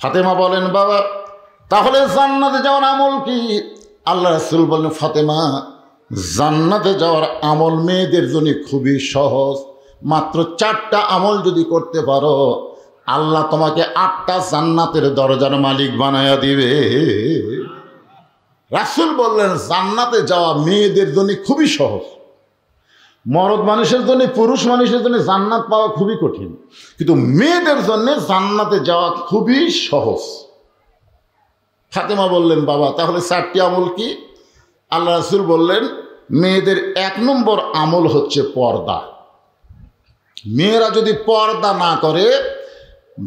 ফাতেমা বলেন, বাবা তাহলে জান্নাতে যাওয়ার আমল কি? আল্লাহ রাসূল বলেন, ফাতেমা জান্নাতে যাওয়ার আমল মেয়েদের জন্য খুবই সহজ। মাত্র 4টা আমল যদি করতে পারো, আল্লাহ তোমাকে 8টা জান্নাতের দরজার মালিক বানায়া দিবে। রাসূল বললেন, জান্নাতে যাওয়া মেয়েদের জন্য খুবই সহজ। মরদ মানুষের জন্য, পুরুষ মানুষের জন্য জান্নাত পাওয়া খুবই কঠিন, কিন্তু মেয়েদের জন্য জান্নাতে যাওয়া খুবই সহজ। ফাতেমা বললেন, বাবা তাহলে 4টি আমল কি? আল্লাহ রাসূল বললেন, মেয়েদের 1 নম্বর আমল হচ্ছে পর্দা। মেয়েরা যদি পর্দা না করে,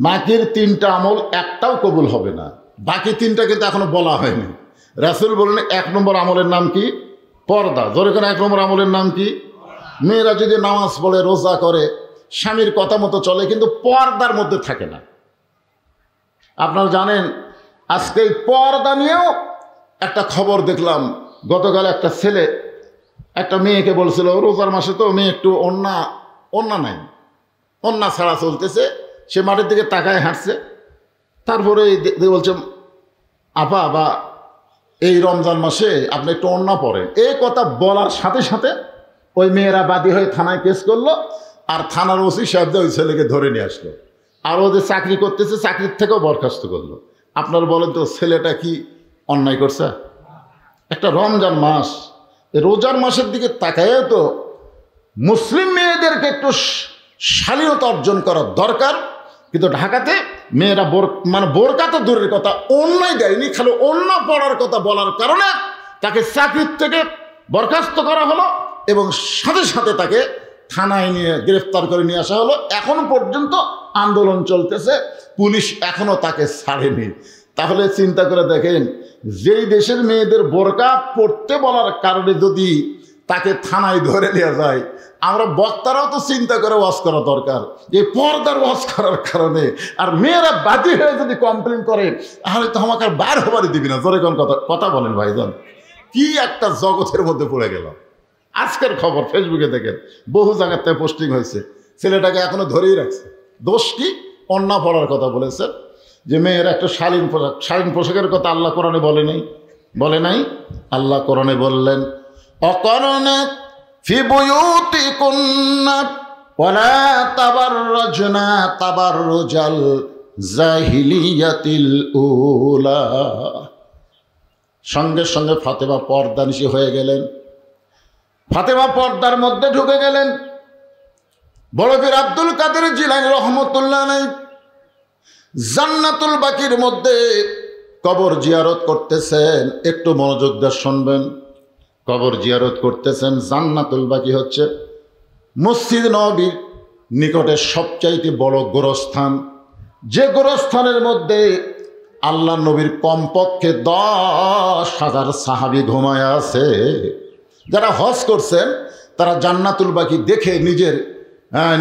বাকির 3টা আমল একটাও কবুল হবে না। বাকি 3টা কিন্তু এখনো বলা হয়নি। রাসূল বললেন 1 নম্বর আমলের নাম কি? পর্দা। ধরে কেন 1 নম্বর আমলের নাম কি? মেয়েরা যদি নামাজ পড়ে, রোজা করে, স্বামীর কথা মতো চলে, কিন্তু পর্দার মধ্যে থাকে না। আপনারা জানেন, আজকে এই পর্দা নিয়েও একটা খবর দেখলাম। গতকাল একটা ছেলে একটা মেয়েকে বলছিল, রোজার মাসে তো মেয়ে একটু অন্যা নাই, অন্যা ছাড়া চলতেছে, সে মাঠের দিকে তাকায় হাঁটছে। তারপরে বলছে, আপা বা এই রমজান মাসে আপনি একটু অন্যা পড়েন। এই কথা বলার সাথে সাথে ওই মেয়েরা বাদী হয়ে থানায় কেস করলো, আর থানার ওসি সাহেব ওই ছেলেকে ধরে নিয়ে আসলো, আর ও যে চাকরি করতেছে চাকরির থেকেও বরখাস্ত করলো। আপনার বলেন তো, ছেলেটা কি অন্যায় করছে? একটা রমজান মাস, রোজার মাসের দিকে তাকায় তো মুসলিম মেয়েদেরকে একটু শালীনতা অর্জন করা দরকার। কিন্তু ঢাকাতে মেয়েরা বোরকা তো দূরের কথা, অন্যায় দেয়নি, খালি অন্য পড়ার কথা বলার কারণে তাকে চাকরির থেকে বরখাস্ত করা হলো এবং সাথে সাথে তাকে থানায় নিয়ে গ্রেফতার করে নিয়ে আসা হলো। এখনো পর্যন্ত আন্দোলন চলতেছে, পুলিশ এখনো তাকে ছাড়েনি। তাহলে চিন্তা করে দেখেন, যেই দেশের মেয়েদের বোরকা পড়তে বলার কারণে যদি তাকে থানায় ধরে নেওয়া যায়, আমরা বক্তারাও তো চিন্তা করে ওয়াজ করা দরকার যে পর্দার ওয়াজ করার কারণে। আর মেয়েরা বাদী হয়ে যদি কমপ্লেন করে, তাহলে তো আমাকে আর বার হবারই দিবি না। জোরে কোন কথা বলেন ভাইজান, কি একটা জগতের মধ্যে পড়ে গেল। আজকের খবর ফেসবুকে দেখেন, বহু জায়গার থেকে পোস্টিং হয়েছে, ছেলেটাকে এখনো ধরেই রাখছে। দোষ কি? অন্যা পড়ার কথা বলেছে, যে মেয়ের একটা শালীন পোশাকের কথা আল্লাহ কোরআনে বলে নাই। আল্লাহ কোরআনে বললেন, অকরণে ফি বুয়ুতিকুন্না ওয়ালা তাবাররাজনা তাবাররুজাল জাহিলিয়াতিল উলা। সঙ্গে সঙ্গে ফাতেমা পর্দানিশী হয়ে গেলেন। ফাতেমা পর্দার মধ্যে ঢুকে গেলেন। বড় পীর আব্দুল কাদের জিলানী রহমতুল্লাহ আলাইহি জান্নাতুল বাকির মধ্যে কবর জিয়ারত করতেছেন। একটু মনোযোগ দিয়ে শুনবেন। কবর জিয়ারত করতেছেন। জান্নাতুল বাকি হচ্ছে মসজিদ নববীর নিকটে সবচাইতে বড় গোরস্থান, যে গোরস্থানের মধ্যে আল্লাহ নবীর কমপক্ষে 10,000 সাহাবী ঘুমায় আছে। যারা হজ করছেন তারা জান্নাতুল বাকি দেখে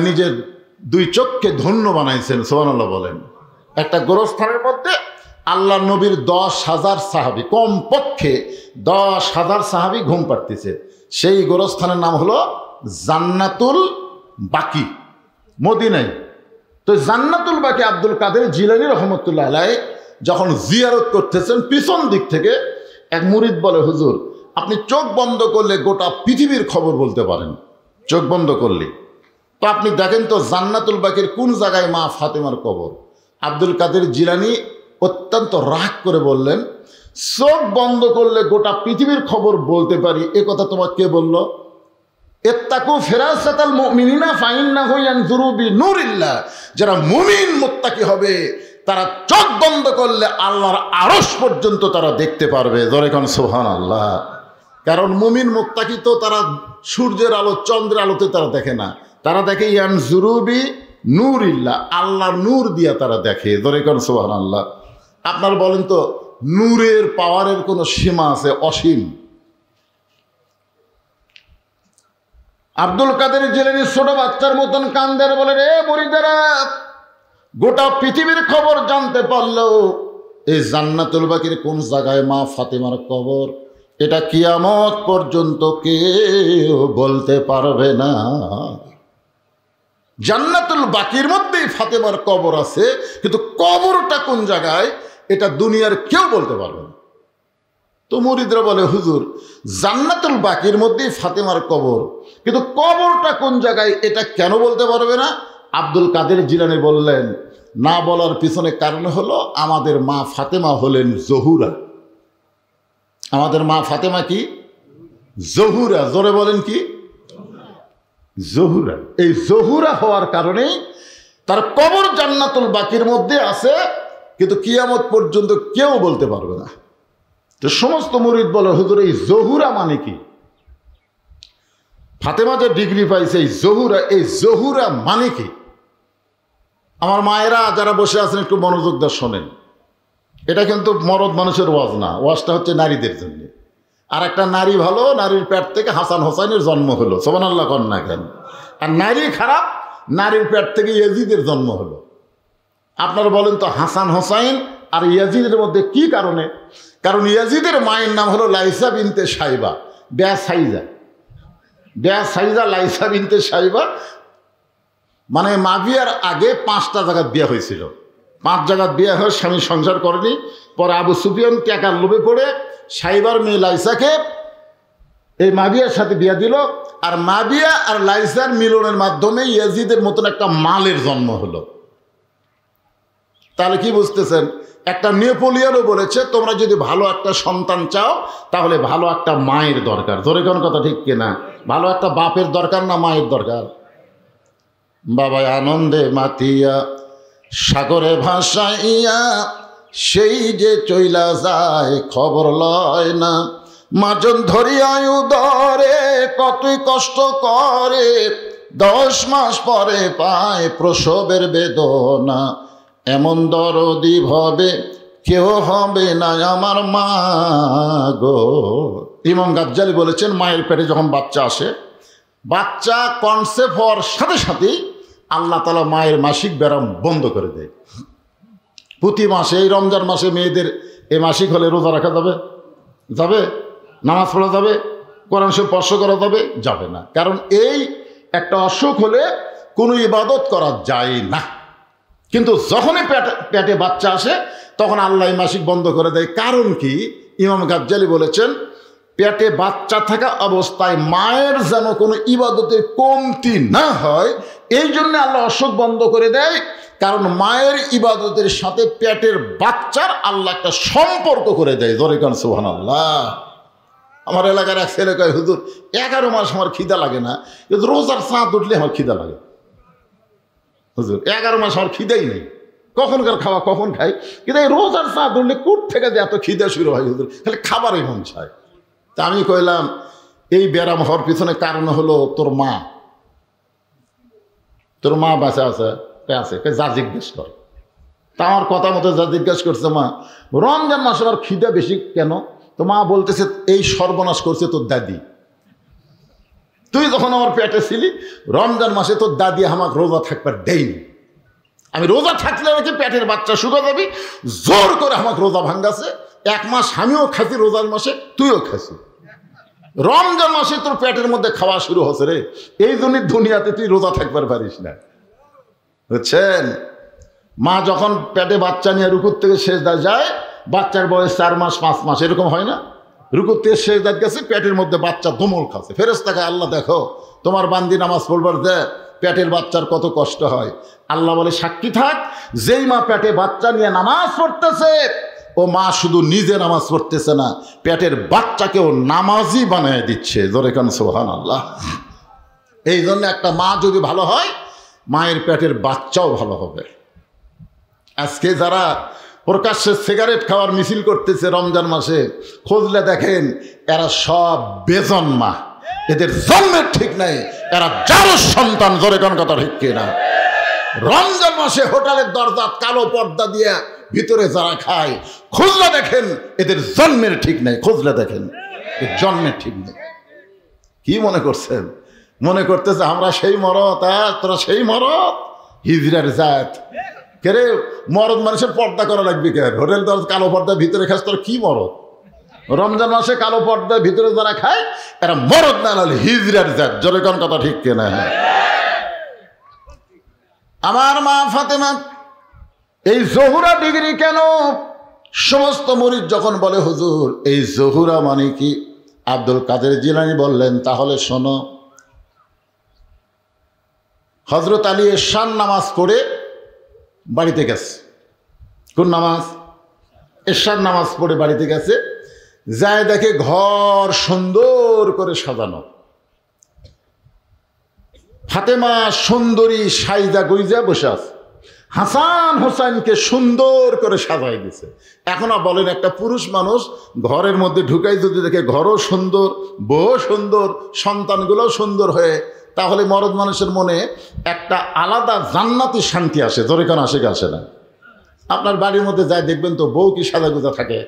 নিজের 2 চোখকে ধন্য বানাইছেন। সুবহানাল্লাহ বলেন। একটা গোরস্থানের মধ্যে আল্লাহ নবীর 10,000 সাহাবী, কমপক্ষে 10,000 সাহাবী ঘুম পাড়তেছে। সেই গোরস্থানের নাম হলো জান্নাতুল বাকি, মদিনায়। তো জান্নাতুল বাকি আব্দুল কাদের জিলানী রহমতুল্লাহ আলাইহি যখন জিয়ারত করতেছেন, পিছন দিক থেকে এক মুরিদ বলে, হুজুর আপনি চোখ বন্ধ করলে গোটা পৃথিবীর খবর বলতে পারেন, চোখ বন্ধ করলে। তো আপনি দেখেন তো জান্নাতুল বাকির কোন জায়গায় মা ফাতেমার কবর। আব্দুল কাদের জিলানী অত্যন্ত রাগ করে বললেন, চোখ বন্ধ করলে গোটা পৃথিবীর খবর বলতে পারি, এ কথা তোমার কে বললো? ইত্তাকু ফিরাসাতাল মুমিনিনা ফাইন্নাহু ইয়ানজুরু বিনূরিল্লাহ, যারা মুমিন মুত্তাকি হবে তারা চোখ বন্ধ করলে আল্লাহর আরশ পর্যন্ত তারা দেখতে পারবে। জোরে কোন সুবহানাল্লাহ। কারণ মুমিন মুত্তাকি তো তারা সূর্যের আলো চন্দ্রের আলোতে তারা দেখে না, তারা দেখে ইয়ানজুরু বিনূরিল্লাহ, আল্লাহর নূর দিয়া তারা দেখে। জোরে কোন সুবহানাল্লাহ। আপনার বলেন তো নূরের পাওয়ারের কোনো সীমা আছে? অসীম। আব্দুল কাদের জিলানী ছোট বাচ্চার মতন কান্দের বলে, রে মুরিদেরা, গোটা পৃথিবীর খবর জানতে পারলেও এই জান্নাতুল বাকির কোন জায়গায় মা ফাতেমার কবর এটা কিয়ামত পর্যন্ত কেউ বলতে পারবে না। জান্নাতুল বাকির মধ্যেই ফাতেমার কবর আছে, কিন্তু কবরটা কোন জায়গায় এটা দুনিয়ার কেউ বলতে পারবে না। তো মুরিদরা বলে, হুজুর জান্নাতুল বাকির মধ্যেই ফাতেমার কবর, কিন্তু কবরটা কোন জায়গায় এটা কেন বলতে পারবে না? আব্দুল কাদের জিলানী বললেন, না বলার পিছনে কারণ হলো আমাদের মা ফাতেমা হলেন জহুরা। আমাদের মা ফাতেমা কি? জহুরা। জোরে বলেন কি? জহুরা। এই জহুরা হওয়ার কারণেই তার কবর জান্নাতুল বাকির মধ্যে আছে, কিন্তু কিয়ামত পর্যন্ত কেউ বলতে পারবে না। তো সমস্ত মুরিদ বলে, হুজুর এই জহুরা মানে কি? ফাতেমা যে ডিগ্রি পাইছে এই জহুরা মানে কি? আমার মায়েরা যারা বসে আছেন একটু মনোযোগ দিয়ে শোনেন, এটা কিন্তু মরদ মানুষের ওয়াজ না, ওয়াজটা হচ্ছে নারীদের জন্য। আর একটা নারী ভালো, নারীর পেট থেকে হাসান হোসাইনের জন্ম হলো, সুবহানাল্লাহ কন না কেন? আর নারী খারাপ, নারীর পেট থেকে ইয়াজিদের জন্ম হলো। আপনারা বলেন তো হাসান হোসাইন আর ইয়াজিদের মধ্যে কি কারণে? কারণ ইয়াজিদের মায়ের নাম হলো লাইসা বিনতে সাইবা, সাইজা লাইসা বিনতে সাইবা। মানে মাবিয়ার আগে 5টা জায়গায় বিয়ে হয়েছিল, 5 জায়গায় বিয়ে হয়ে স্বামী সংসার করেনি। পরে আবু সুফিয়ান টাকার লোভে পড়ে সাইবার মেয়ে লাইসাকে এই মাবিয়ার সাথে বিয়ে দিল, আর মাবিয়া আর লাইসার মিলনের মাধ্যমে ইয়াজিদের মতন একটা মালের জন্ম হলো। তাহলে কি বুঝতেছেন? একটা নেপোলিয়নও বলেছে, তোমরা যদি ভালো একটা সন্তান চাও তাহলে ভালো একটা মায়ের দরকার। ধরে কোন কথা ঠিক কিনা? ভালো একটা বাপের দরকার না মায়ের দরকার? বাবা আনন্দে মাতিয়া সাগরে ভাসাইয়া সেই যে চইলা যায় খবর লয় না, মাজন ধরিয়া উদরে কতই কষ্ট করে, 10 মাস পরে পায় প্রসবের বেদনা, এমন দরদি ভাবে কেউ হবে না আমার মা গো। ইমাম গাজ্জালি বলেছেন, মায়ের পেটে যখন বাচ্চা আসে, বাচ্চা কনসেপ্ট হওয়ার সাথে সাথেই আল্লাহ তাআলা মায়ের মাসিক ব্যারাম বন্ধ করে দেয়। প্রতি মাসে, এই রমজান মাসে মেয়েদের এই মাসিক হলে রোজা রাখা যাবে? যাবে? নামাজ পড়া যাবে? কোরআন শরীফ স্পর্শ করা যাবে? যাবে না। কারণ এই একটা অসুখ হলে কোনো ইবাদত করা যায় না। কিন্তু যখনই পেটে বাচ্চা আসে তখন আল্লাহ মাসিক বন্ধ করে দেয়। কারণ কি? ইমাম গাজ্জালি বলেছেন, পেটে বাচ্চা থাকা অবস্থায় মায়ের যেন কোনো ইবাদতের কমতি না হয়, এই জন্য আল্লাহ অসুখ বন্ধ করে দেয়। কারণ মায়ের ইবাদতের সাথে পেটের বাচ্চার আল্লাহ একটা সম্পর্ক করে দেয়। জোরে কান সুবহানাল্লাহ। আমার এলাকার এক ছেলে কয়, হুজুর 11 মাস আমার খিদা লাগে না, কিন্তু রোজার চাঁদ উঠলে আমার খিদা লাগে। হুজুর 11 মাস আমার খিদেই নেই, কখনকার খাওয়া কখন খাই, কিন্তু এই রোজার চাঁদ উঠলে কুট থেকে যে এত খিদা শুরু হয় হুজুর, খালি খাবারই মন চায়। তা আমি কইলাম, এই ব্যারাম হওয়ার পিছনে কারণ হলো তোর মা বাঁচা আছে যা জিজ্ঞেস কর। তা আমার কথা মতো যা জিজ্ঞেস করছে, মা রমজান মাসে আমার খিদা বেশি কেন? তো মা বলতেছে, এই সর্বনাশ করছে তোর দাদি। তুই যখন আমার পেটে ছিলি রমজান মাসে তোর দাদি আমাকে রোজা থাকবার দেয়নি। আমি রোজা থাকলে নাকি পেটের বাচ্চা শুকা যাবি, জোর করে আমাকে রোজা ভাঙ্গাছে। 1 মাস আমিও খাসি রোজার মাসে, তুইও খাসি। রমজান মাসে তোর পেটের মধ্যে খাওয়া শুরু হচ্ছে রে, এই জন্য দুনিয়াতে তুই রোজা থাকবার পারিস না। বুঝছেন? মা যখন পেটে বাচ্চা নিয়ে রুকুর থেকে সেজদা যায়, বাচ্চার বয়স 4 মাস 5 মাস এরকম হয় না? রুকুর থেকে সেজদা গেছে, পেটের মধ্যে বাচ্চা দমল খাচ্ছে। ফেরেশতাকে আল্লাহ দেখো তোমার বান্দি নামাজ পড়বার যে পেটের বাচ্চার কত কষ্ট হয়। আল্লাহ বলে সাক্ষী থাক, যেই মা পেটে বাচ্চা নিয়ে নামাজ পড়তেছে ও মা শুধু নিজে নামাজ পড়তেছে না, পেটের বাচ্চাকেও নামাজি বানিয়ে দিচ্ছে। জোরে কান সুবহানাল্লাহ। এই জন্য একটা মা যদি ভালো হয়, মায়ের পেটের বাচ্চাও ভালো হবে। আজকে যারা প্রকাশ্যে সিগারেট খাওয়ার মিছিল করতেছে রমজান মাসে, খুঁজলে দেখেন এরা সব বেজন্মা, এদের জন্মের ঠিক নাই, এরা যারও সন্তান। জোরে কোন কথা ঠিক কিনা? রমজান মাসে হোটেলের দরজা কালো পর্দা দিয়ে ভিতরে যারা খায়, খুঁজলে দেখেন এদের জন্মের ঠিক নাই। খুঁজলে দেখেন জন্মের ঠিক নেই। কি মনে করছেন? মনে করতেছে আমরা সেই মরদ, তোরা সেই মরদ, হিজড়ার জাত। কেরে মরদ মানুষের পর্দা করা লাগবে কেন? হোটেল দরজা কালো পর্দা ভিতরে খাস, তোর কি মরদ? রমজান মাসে কালো পর্দা ভিতরে যারা খায় এরা মরদ না, নাহলে হিজড়ার জাত। জোরে কোন কথা ঠিক কিনা? আমার মা ফাতেমা এই জহুরা ডিগ্রি কেন? সমস্ত মুরিদ যখন বলে হুজুর এই জহুরা মানে কি, আব্দুল কাদের জিলানী বললেন তাহলে শোনো। হযরত আলী এশার নামাজ পড়ে বাড়িতে গেছে। কোন নামাজ? এশার নামাজ পড়ে বাড়িতে গেছে। যায় দেখে ঘর সুন্দর করে সাজানো। ফাতেমা সুন্দরী সাইজা গুইজা বসে আছে। হাসান হোসেনকে সুন্দর করে সাজাই দিছে। এখন বলেন একটা পুরুষ মানুষ ঘরের মধ্যে ঢুকাই যদি দেখে ঘরও সুন্দর, বউ সুন্দর, সন্তানগুলোও সুন্দর হয়ে, তাহলে মরদ মানুষের মনে একটা আলাদা জান্নাতি শান্তি আসে। জোরে কেন আসে? আসে না? আপনার বাড়ির মধ্যে যায় দেখবেন তো বউ কি সাজা গুজা থাকে?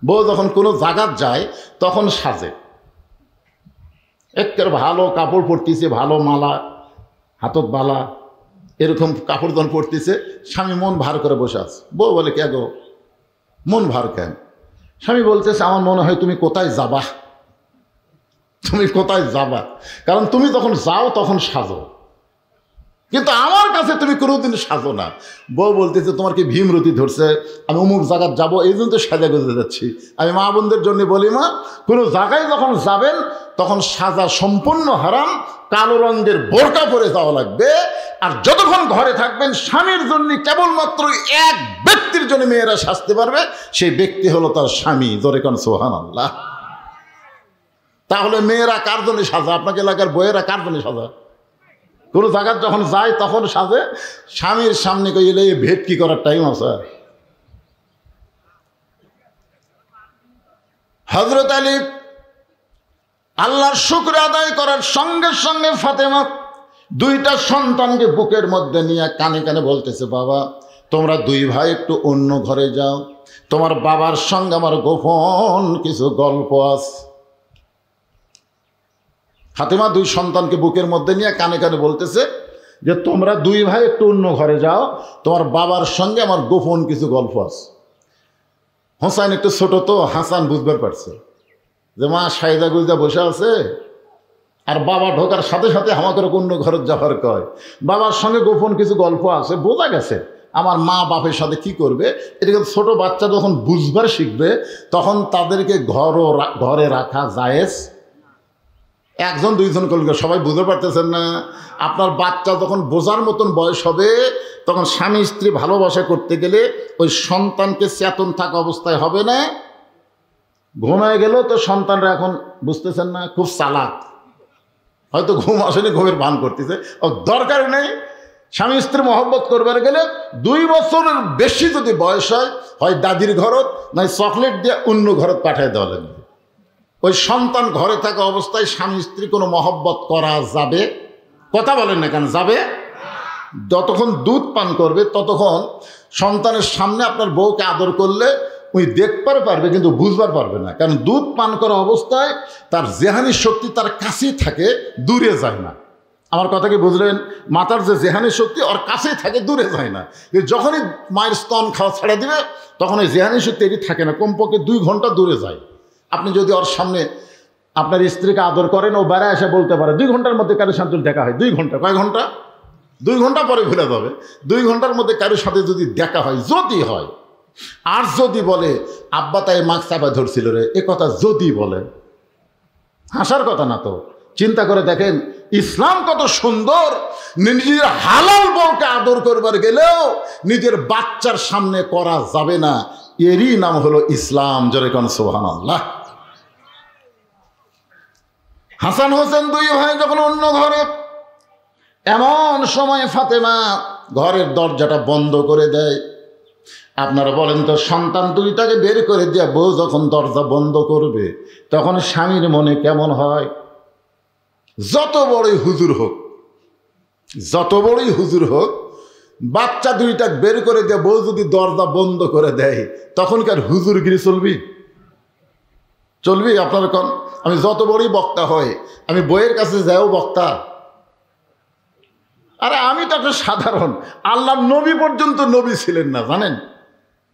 বউ যখন কোনো জায়গার যায় তখন সাজে, একের ভালো কাপড় পরতেছে, ভালো মালা, হাতত বালা, এরকম কাপড় যখন পরতেছে, স্বামী মন ভার করে বসে আছে। বউ বলে কে গো মন ভার কেন? স্বামী বলতেছে আমার মনে হয় তুমি কোথায় যাবা, তুমি কোথায় যাবা, কারণ তুমি যখন যাও তখন সাজো, কিন্তু আমার কাছে তুমি কোনোদিন সাজো না। বউ বলতেছে তোমার কি ভীমরতি ধরছে, আমি অমুক জায়গায় যাবো এই জন্য তো সাজা গুজে যাচ্ছি। আমি মা বোনদের জন্য বলি, মা কোনো জায়গায় যখন যাবেন তখন সাজা সম্পূর্ণ হারাম, কালো রঙের বোরকা পরে যাওয়া লাগবে। আর যতক্ষণ ঘরে থাকবেন স্বামীর জন্য কেবলমাত্র এক ব্যক্তির জন্য মেয়েরা সাজতে পারবে, সেই ব্যক্তি হলো তার স্বামী। জোরে কোন সুবহানাল্লাহ। তাহলে মেয়েরা কার জন্য সাজা? আপনাকে এলাকার বইয়েরা কার জন্য সাজা? কোনো জায়গায় যখন যায় তখন সাজে, স্বামীর সামনে কইলে এই ভেটকি করার টাইম আছে? হযরত আলী আল্লাহর শুকর আদায় করার সঙ্গে সঙ্গে ফাতেমা দুইটা সন্তানকে বুকের মধ্যে নিয়ে কানে কানে বলতেছে, বাবা তোমরা দুই ভাই একটু অন্য ঘরে যাও, তোমার বাবার সঙ্গে আমার গোপন কিছু গল্প আছে। ফাতেমা দুই সন্তানকে বুকের মধ্যে নিয়ে কানে কানে বলতেছে যে তোমরা দুই ভাই একটু অন্য ঘরে যাও, তোমার বাবার সঙ্গে আমার গোপন কিছু গল্প আছে। হোসাইন একটু ছোট তো, হাসান বুঝবার পারছে যে মা সাইদা গুইজা বসে আছে, আর বাবা ঢোকার সাথে সাথে আমাকে অন্য ঘরে যাওয়ার কয়, বাবার সঙ্গে গোপন কিছু গল্প আছে। বোঝা গেছে আমার মা বাপের সাথে কি করবে। এটাকে ছোট বাচ্চা যখন বুঝবার শিখবে তখন তাদেরকে ঘরে রাখা জায়েজ। একজন দুইজন করলে সবাই বুঝতে পারতেছেন না। আপনার বাচ্চা যখন বোঝার মতন বয়স হবে তখন স্বামী স্ত্রী ভালোবাসা করতে গেলে ওই সন্তানকে চেতন থাকা অবস্থায় হবে না। ঘুমায় গেল তো সন্তানরা এখন বুঝতেছেন না, খুব চালাক, হয়তো ঘুম আসেনি, ঘুমের ভান করতেছে, ও দরকার নেই। স্বামী স্ত্রী মহব্বত করবার গেলে 2 বছরের বেশি যদি বয়স হয় দাদির ঘরত নয় চকলেট দিয়ে অন্য ঘরত পাঠিয়ে দেওয়া লাগবে। ওই সন্তান ঘরে থাকা অবস্থায় স্বামী স্ত্রী কোনো মহব্বত করা যাবে? কথা বলেন না কেন? যাবে? যতক্ষণ দুধ পান করবে ততক্ষণ সন্তানের সামনে আপনার বউকে আদর করলে ওই দেখবার পারবে কিন্তু বুঝবার পারবে না, কারণ দুধ পান করা অবস্থায় তার জেহানি শক্তি তার কাছেই থাকে, দূরে যায় না। আমার কথা কি বুঝলেন? মাতার যে জেহানি শক্তি ওর কাছেই থাকে, দূরে যায় না। যখনই মায়ের স্তন খাওয়া ছেড়ে দিবে তখন ওই জেহানি শক্তি এটি থাকে না, কমপক্ষে 2 ঘন্টা দূরে যায়। আপনি যদি ওর সামনে আপনার স্ত্রীকে আদর করেন, ও বেড়ায় এসে বলতে পারে 2 ঘন্টার মধ্যে কারোর সাথে দেখা হয়। 2 ঘন্টা, কয় ঘন্টা? 2 ঘন্টা পরে ভুলে যাবে। 2 ঘন্টার মধ্যে কারোর সাথে যদি দেখা হয়, যদি হয়, আর যদি বলে আব্বা তাই মাছ চাপায় ধরছিল রে, এ কথা যদি বলে, হাসার কথা না তো। চিন্তা করে দেখেন ইসলাম কত সুন্দর। নিজের হালাল বউকে আদর করবার গেলেও নিজের বাচ্চার সামনে করা যাবে না, এরই নাম হলো ইসলাম। জোরে কোন সুবহানাল্লাহ। হাসান হোসেন 2 ভাই যখন অন্য ঘরে, এমন সময় ফাতেমা ঘরের দরজাটা বন্ধ করে দেয়। আপনারা বলেন তো, সন্তান 2টাকে বের করে দিয়ে বউ যখন দরজা বন্ধ করবে তখন স্বামীর মনে কেমন হয়? যত বড়ই হুজুর হোক, যত বড়ই হুজুর হোক, বাচ্চা 2টা বের করে দিয়ে বউ যদি দরজা বন্ধ করে দেয় তখনকার হুজুরগিরি চলবি? চলবি? আপনার কোন, আমি যত বড়ই বক্তা হয়, আমি বইয়ের কাছে যাও বক্তা? আরে আমি তো একটা সাধারণ, আল্লাহর নবী পর্যন্ত নবী ছিলেন না, জানেন?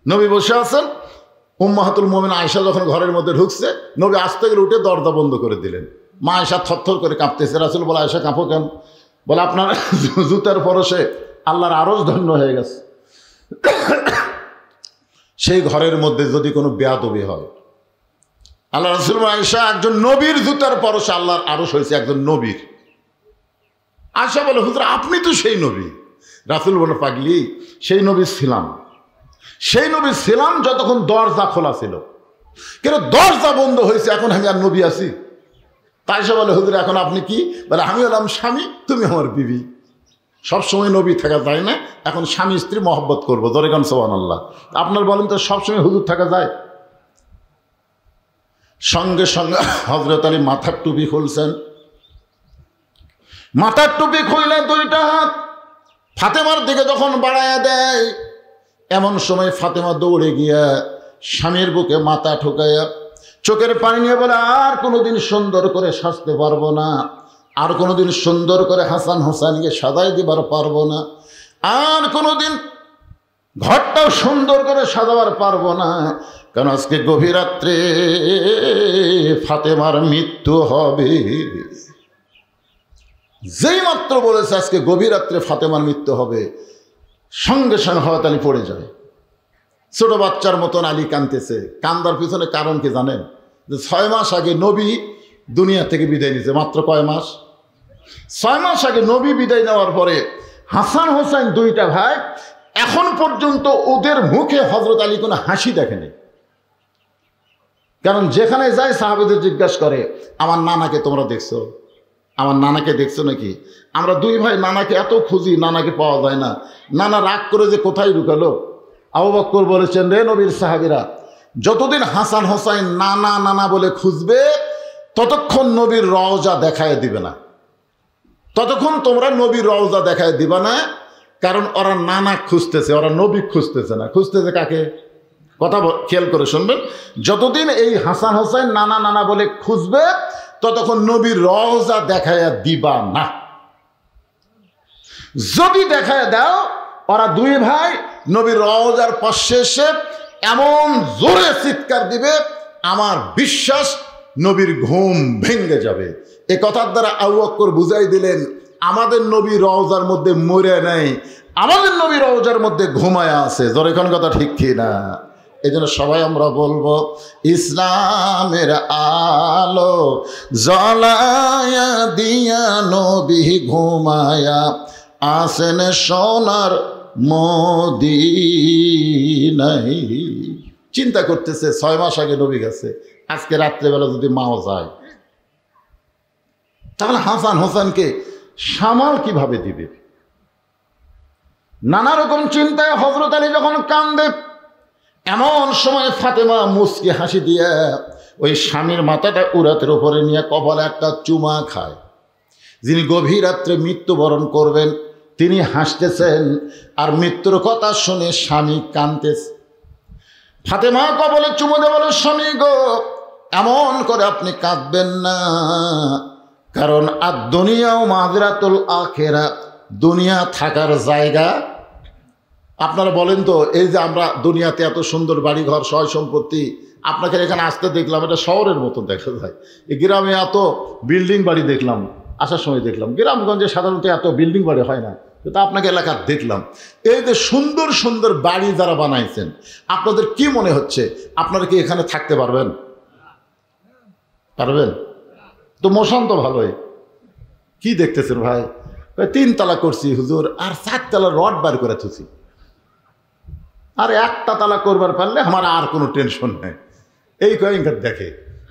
নবী বসে আছেন, উম্মাহাতুল মুমিন আয়েশা যখন ঘরের মধ্যে ঢুকছে, নবী আস্তে করে উঠে দরজা বন্ধ করে দিলেন। মা আয়েশা থরথর করে কাঁপতেছে। রাসূল বলে, আয়েশা কাঁপো কেন? বলে, আপনার জুতার পরশে আল্লাহর আরশ ধন্য হয়ে গেছে। সেই ঘরের মধ্যে যদি কোনো বেয়াদবি হয়, আল্লাহ রাসূল বলে, আয়েশা একজন নবীর জুতার পরশে আল্লাহর আরশ হয়েছে, একজন নবীর। আয়েশা বলে, হুজুর আপনি তো সেই নবী। রাসূল বলে, পাগলি, সেই নবী ছিলাম, সেই নবী ছিলাম যতক্ষণ দরজা খোলা ছিল, কিন্তু দরজা বন্ধ হয়েছে, এখন আমি আর নবী আছি? তাই সে বলে, হুজুর এখন আপনি কি? বলে, আমি হলাম স্বামী, তুমি আমার বিবি। সবসময় নবী থাকা যায় না, এখন স্বামী স্ত্রী মহব্বত করবো। জোরে কোন সুবহানাল্লাহ। আপনার বলেন তো, সবসময় হুজুর থাকা যায়? সঙ্গে সঙ্গে হযরত আলী মাথার টুপি খুলছেন। মাথার টুপি খুললে 2টা হাত ফাতেমার দিকে যখন বাড়ায়া দেয়, এমন সময় ফাতেমা দৌড়ে গিয়া স্বামীর বুকে মাথা ঠুকাইয়া চোখের পানি নিয়ে বলে, আর কোনোদিন সুন্দর করে সাজতে পারবো না, আর কোনোদিন সুন্দর করে হাসান হোসেনকে সাজাই দিবার পারবো না, আর কোনোদিন ঘরটাও সুন্দর করে সাজাবার পারবো না, কারণ আজকে গভীর রাত্রে ফাতেমার মৃত্যু হবে। যেই মাত্র বলেছে আজকে গভীর রাত্রে ফাতেমার মৃত্যু হবে, সঙ্গে সঙ্গে হযরত আলী পড়ে যায়। ছোট বাচ্চার মতন আলী কাঁদতেছে। কান্দার পিছনে কারণ কি জানেন? যে 6 মাস আগে নবী দুনিয়া থেকে বিদায় নিয়েছে। মাত্র কয় মাস? 6 মাস আগে নবী বিদায় নেওয়ার পরে হাসান হোসেন 2টা ভাই এখন পর্যন্ত ওদের মুখে হযরত আলী কোনো হাসি দেখেনি। কারণ যেখানে যায় সাহাবীদের জিজ্ঞাসা করে, আমার নানাকে তোমরা দেখছো? আমার নানাকে দেখছো নাকি? আমরা 2 ভাই নানাকে এত খুঁজি, নানাকে পাওয়া যায় না। নানা রাগ করে যে কোথায় ঢুকালো। আবু বকর বলেছেন, রে নবীর সাহাবীরা, যতদিন হাসান হোসেন নানা নানা বলে খুঁজবে ততক্ষণ নবীর রওজা দেখায় দিবে না, ততক্ষণ তোমরা নবীর রওজা দেখায় দিবা না। কারণ ওরা নানা খুঁজতেছে, ওরা নবী খুঁজতেছে না। খুঁজতেছে কাকে? কথা খেয়াল করে শুনবেন, যতদিন এই হাসান হোসেন নানা নানা বলে খুঁজবে ততক্ষণ নবীর রওজা দেখায় দিবা না। যদি দেখায় দাও, ওরা 2 ভাই নবীর রওজার পাশে এসে এমন জোরে চিৎকার দিবে, আমার বিশ্বাস নবীর ঘুম ভেঙে যাবে। এ কথার দ্বারা আবু বকর বুঝাই দিলেন, আমাদের নবী রওজার মধ্যে মরে নাই, আমাদের নবী রওজার মধ্যে ঘুমায় আছে। জোরে কোন কথা ঠিক কি না? এই জন্য সবাই আমরা বলবো, ইসলামের আলো জ্বলায়া দিয়া নবী ঘুমায়া আসেন সোনার মদিনায়। চিন্তা করতেছে 6 মাস আগে নবী গেছে, আজকে রাত্রেবেলা যদি মাও যায়, তাহলে হাসান হোসেনকে সামাল কিভাবে দিবে? নানা রকম চিন্তায় হযরত আলী যখন কান্দে, এমন সময় ফাতেমা মুচকি হাসি দিয়ে ওই স্বামীর মাথাটা উরাতের উপরে নিয়ে কপালে একটা চুমা খায়। যিনি গভীর রাত্রে মৃত্যুবরণ করবেন তিনি হাসতেছেন, আর মৃত্যুর কথা শুনে স্বামী কাঁদতেছে। ফাতেমা কপালে চুমো দিয়ে বলে, স্বামী গো, এমন করে আপনি কাঁদবেন না, কারণ আর দুনিয়াও মাযরাতুল আখিরা, দুনিয়া থাকার জায়গা। আপনারা বলেন তো, এই যে আমরা দুনিয়াতে এত সুন্দর বাড়িঘর সয় সম্পত্তি, আপনাকে এখানে আসতে দেখলাম, এটা শহরের মতো দেখা যায়। এই গ্রামে এত বিল্ডিং বাড়ি দেখলাম, আসার সময় দেখলাম গ্রামগঞ্জে সাধারণত এত বিল্ডিং বাড়ি হয় না, কিন্তু আপনাকে এলাকা দেখলাম, এই যে সুন্দর সুন্দর বাড়ি যারা বানাইছেন, আপনাদের কি মনে হচ্ছে আপনারা কি এখানে থাকতে পারবেন? পারবেন তো? মশান তো ভালোই। কি দেখতেছেন ভাই? 3 তালা করছি হুজুর, আর 4 তালা রড বার করে থুছি, আর 1টা তালা করবার পারলে আমার আর কোনো টেনশন নেই। এই কয়েকবার দেখে,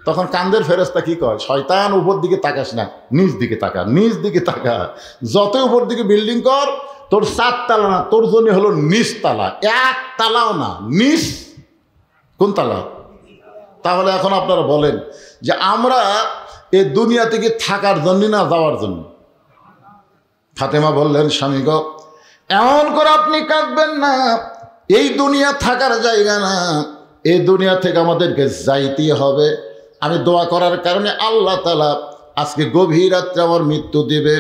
তখন কান্দের ফেরেশতা কি কয়, শয়তান উপর দিকে তাকাস না, নিচ দিকে তাকা, নিচ দিকে তাকা। যত উপর দিকে বিল্ডিং কর, তোর 4 তালা না, তোর জন্য হলো নিচ তালা, 1 তালাও না, নিচ। কোন তালা? তাহলে এখন আপনারা বলেন যে আমরা এই দুনিয়া থেকে থাকার জন্য না যাওয়ার জন্য? ফাতেমা বললেন, স্বামী গো, এমন করে আপনি কাঁদবেন না, এই দুনিয়া থাকার জায়গা না, এই দুনিয়া থেকে আমাদেরকে যাইতেই হবে। আমি দোয়া করার কারণে আল্লাহ তাআলা আজকে গভীর রাত্রে আমার মৃত্যু দেবে।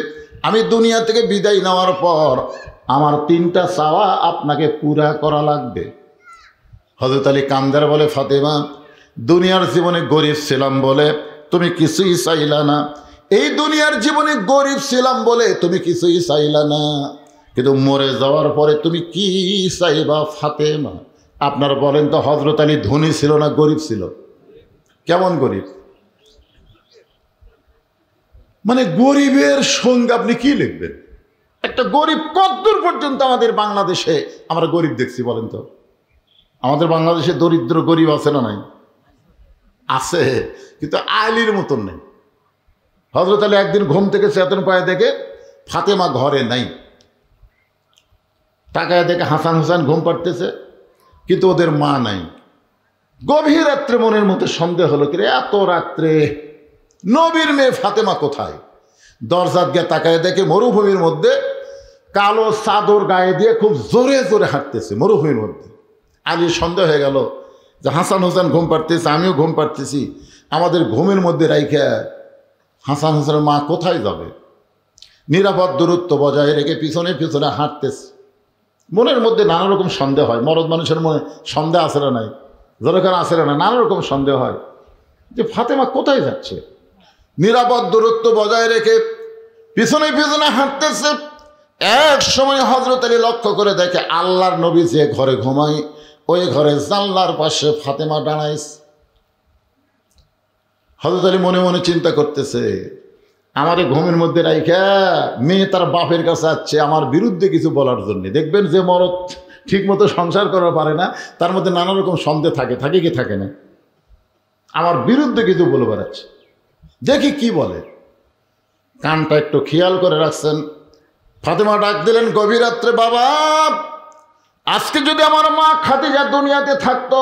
আমি দুনিয়া থেকে বিদায় নেওয়ার পর আমার 3টা চাওয়া আপনাকে পুরা করা লাগবে। হযরত আলী কান্দার বলে, ফাতেমা, দুনিয়ার জীবনে গরিব ছিলাম বলে তুমি কিছুই চাইলা না, এই দুনিয়ার জীবনে গরিব ছিলাম বলে তুমি কিছুই চাইলা না, কিন্তু মরে যাওয়ার পরে তুমি কি চাইবা ফাতেমা? আপনারা বলেন তো, হযরত আলী ধনী ছিল না গরিব ছিল? কেমন গরিব? মানে গরিবের সঙ্গে আপনি কি লিখবেন? একটা গরিব কতদূর পর্যন্ত আমাদের বাংলাদেশে আমরা গরিব দেখছি বলেন তো? আমাদের বাংলাদেশে দরিদ্র গরিব আছে না নাই? আছে, কিন্তু আলীর মতন নেই। হযরত আলী একদিন ঘুম থেকে চেতন পায়ে দেখে ফাতেমা ঘরে নাই। তাকায় দেখে হাসান হাসান ঘুম পাড়তেছে, কিন্তু ওদের মা নাই। গভীর রাত্রে মনের মধ্যে সন্দেহ হলো, কি রে এত রাত্রে নবীর মেয়ে ফাতেমা কোথায়? দরজাত গিয়ে তাকায় দেখে মরুভূমির মধ্যে কালো চাদর গায়ে দিয়ে খুব জোরে জোরে হাঁটতেছে মরুভূমির মধ্যে। আলীর সন্দেহ হয়ে গেল যে হাসান হোসেন ঘুম পাড়তেছে, আমিও ঘুম পাড়তেছি, আমাদের ঘুমের মধ্যে রাইখা হাসান হোসেনের মা কোথায় যাবে? নিরাপদ দূরত্ব বজায় রেখে পিছনে পিছনে হাঁটতেছে। মনের মধ্যে নানা রকম সন্দেহ হয়। মরদ মানুষের মনে সন্দেহ আছে না নাই? যেরকম আছে না, নানা রকম সন্দেহ হয় যে ফাতেমা কোথায় যাচ্ছে। নিরাপদ দূরত্ব বজায় রেখে পিছনে পিছনে হাঁটতেছে। এক সময় হযরত আলী লক্ষ্য করে দেখে আল্লাহর নবী যে ঘরে ঘুমায় ওই ঘরে জানলার পাশে ফাতেমা দাঁড়াইছে। হযরত আলী মনে মনে চিন্তা করতেছে, আমার ঘুমের মধ্যে রাইখা মেয়ে তার বাপের কাছে যাচ্ছে আমার বিরুদ্ধে কিছু বলার জন্য। দেখবেন যে মরদ ঠিক মতো সংসার করা পারে না, তার মধ্যে নানা রকম সন্দেহ থাকে, থাকে কি থাকে না? আমার বিরুদ্ধে কিছু বলে বেড়াচ্ছে, দেখি কি বলে। কানটা একটু খেয়াল করে রাখছেন। ফাতেমা ডাক দিলেন গভীর রাত্রে, বাবা, আজকে যদি আমার মা খাদিজা দুনিয়াতে থাকতো,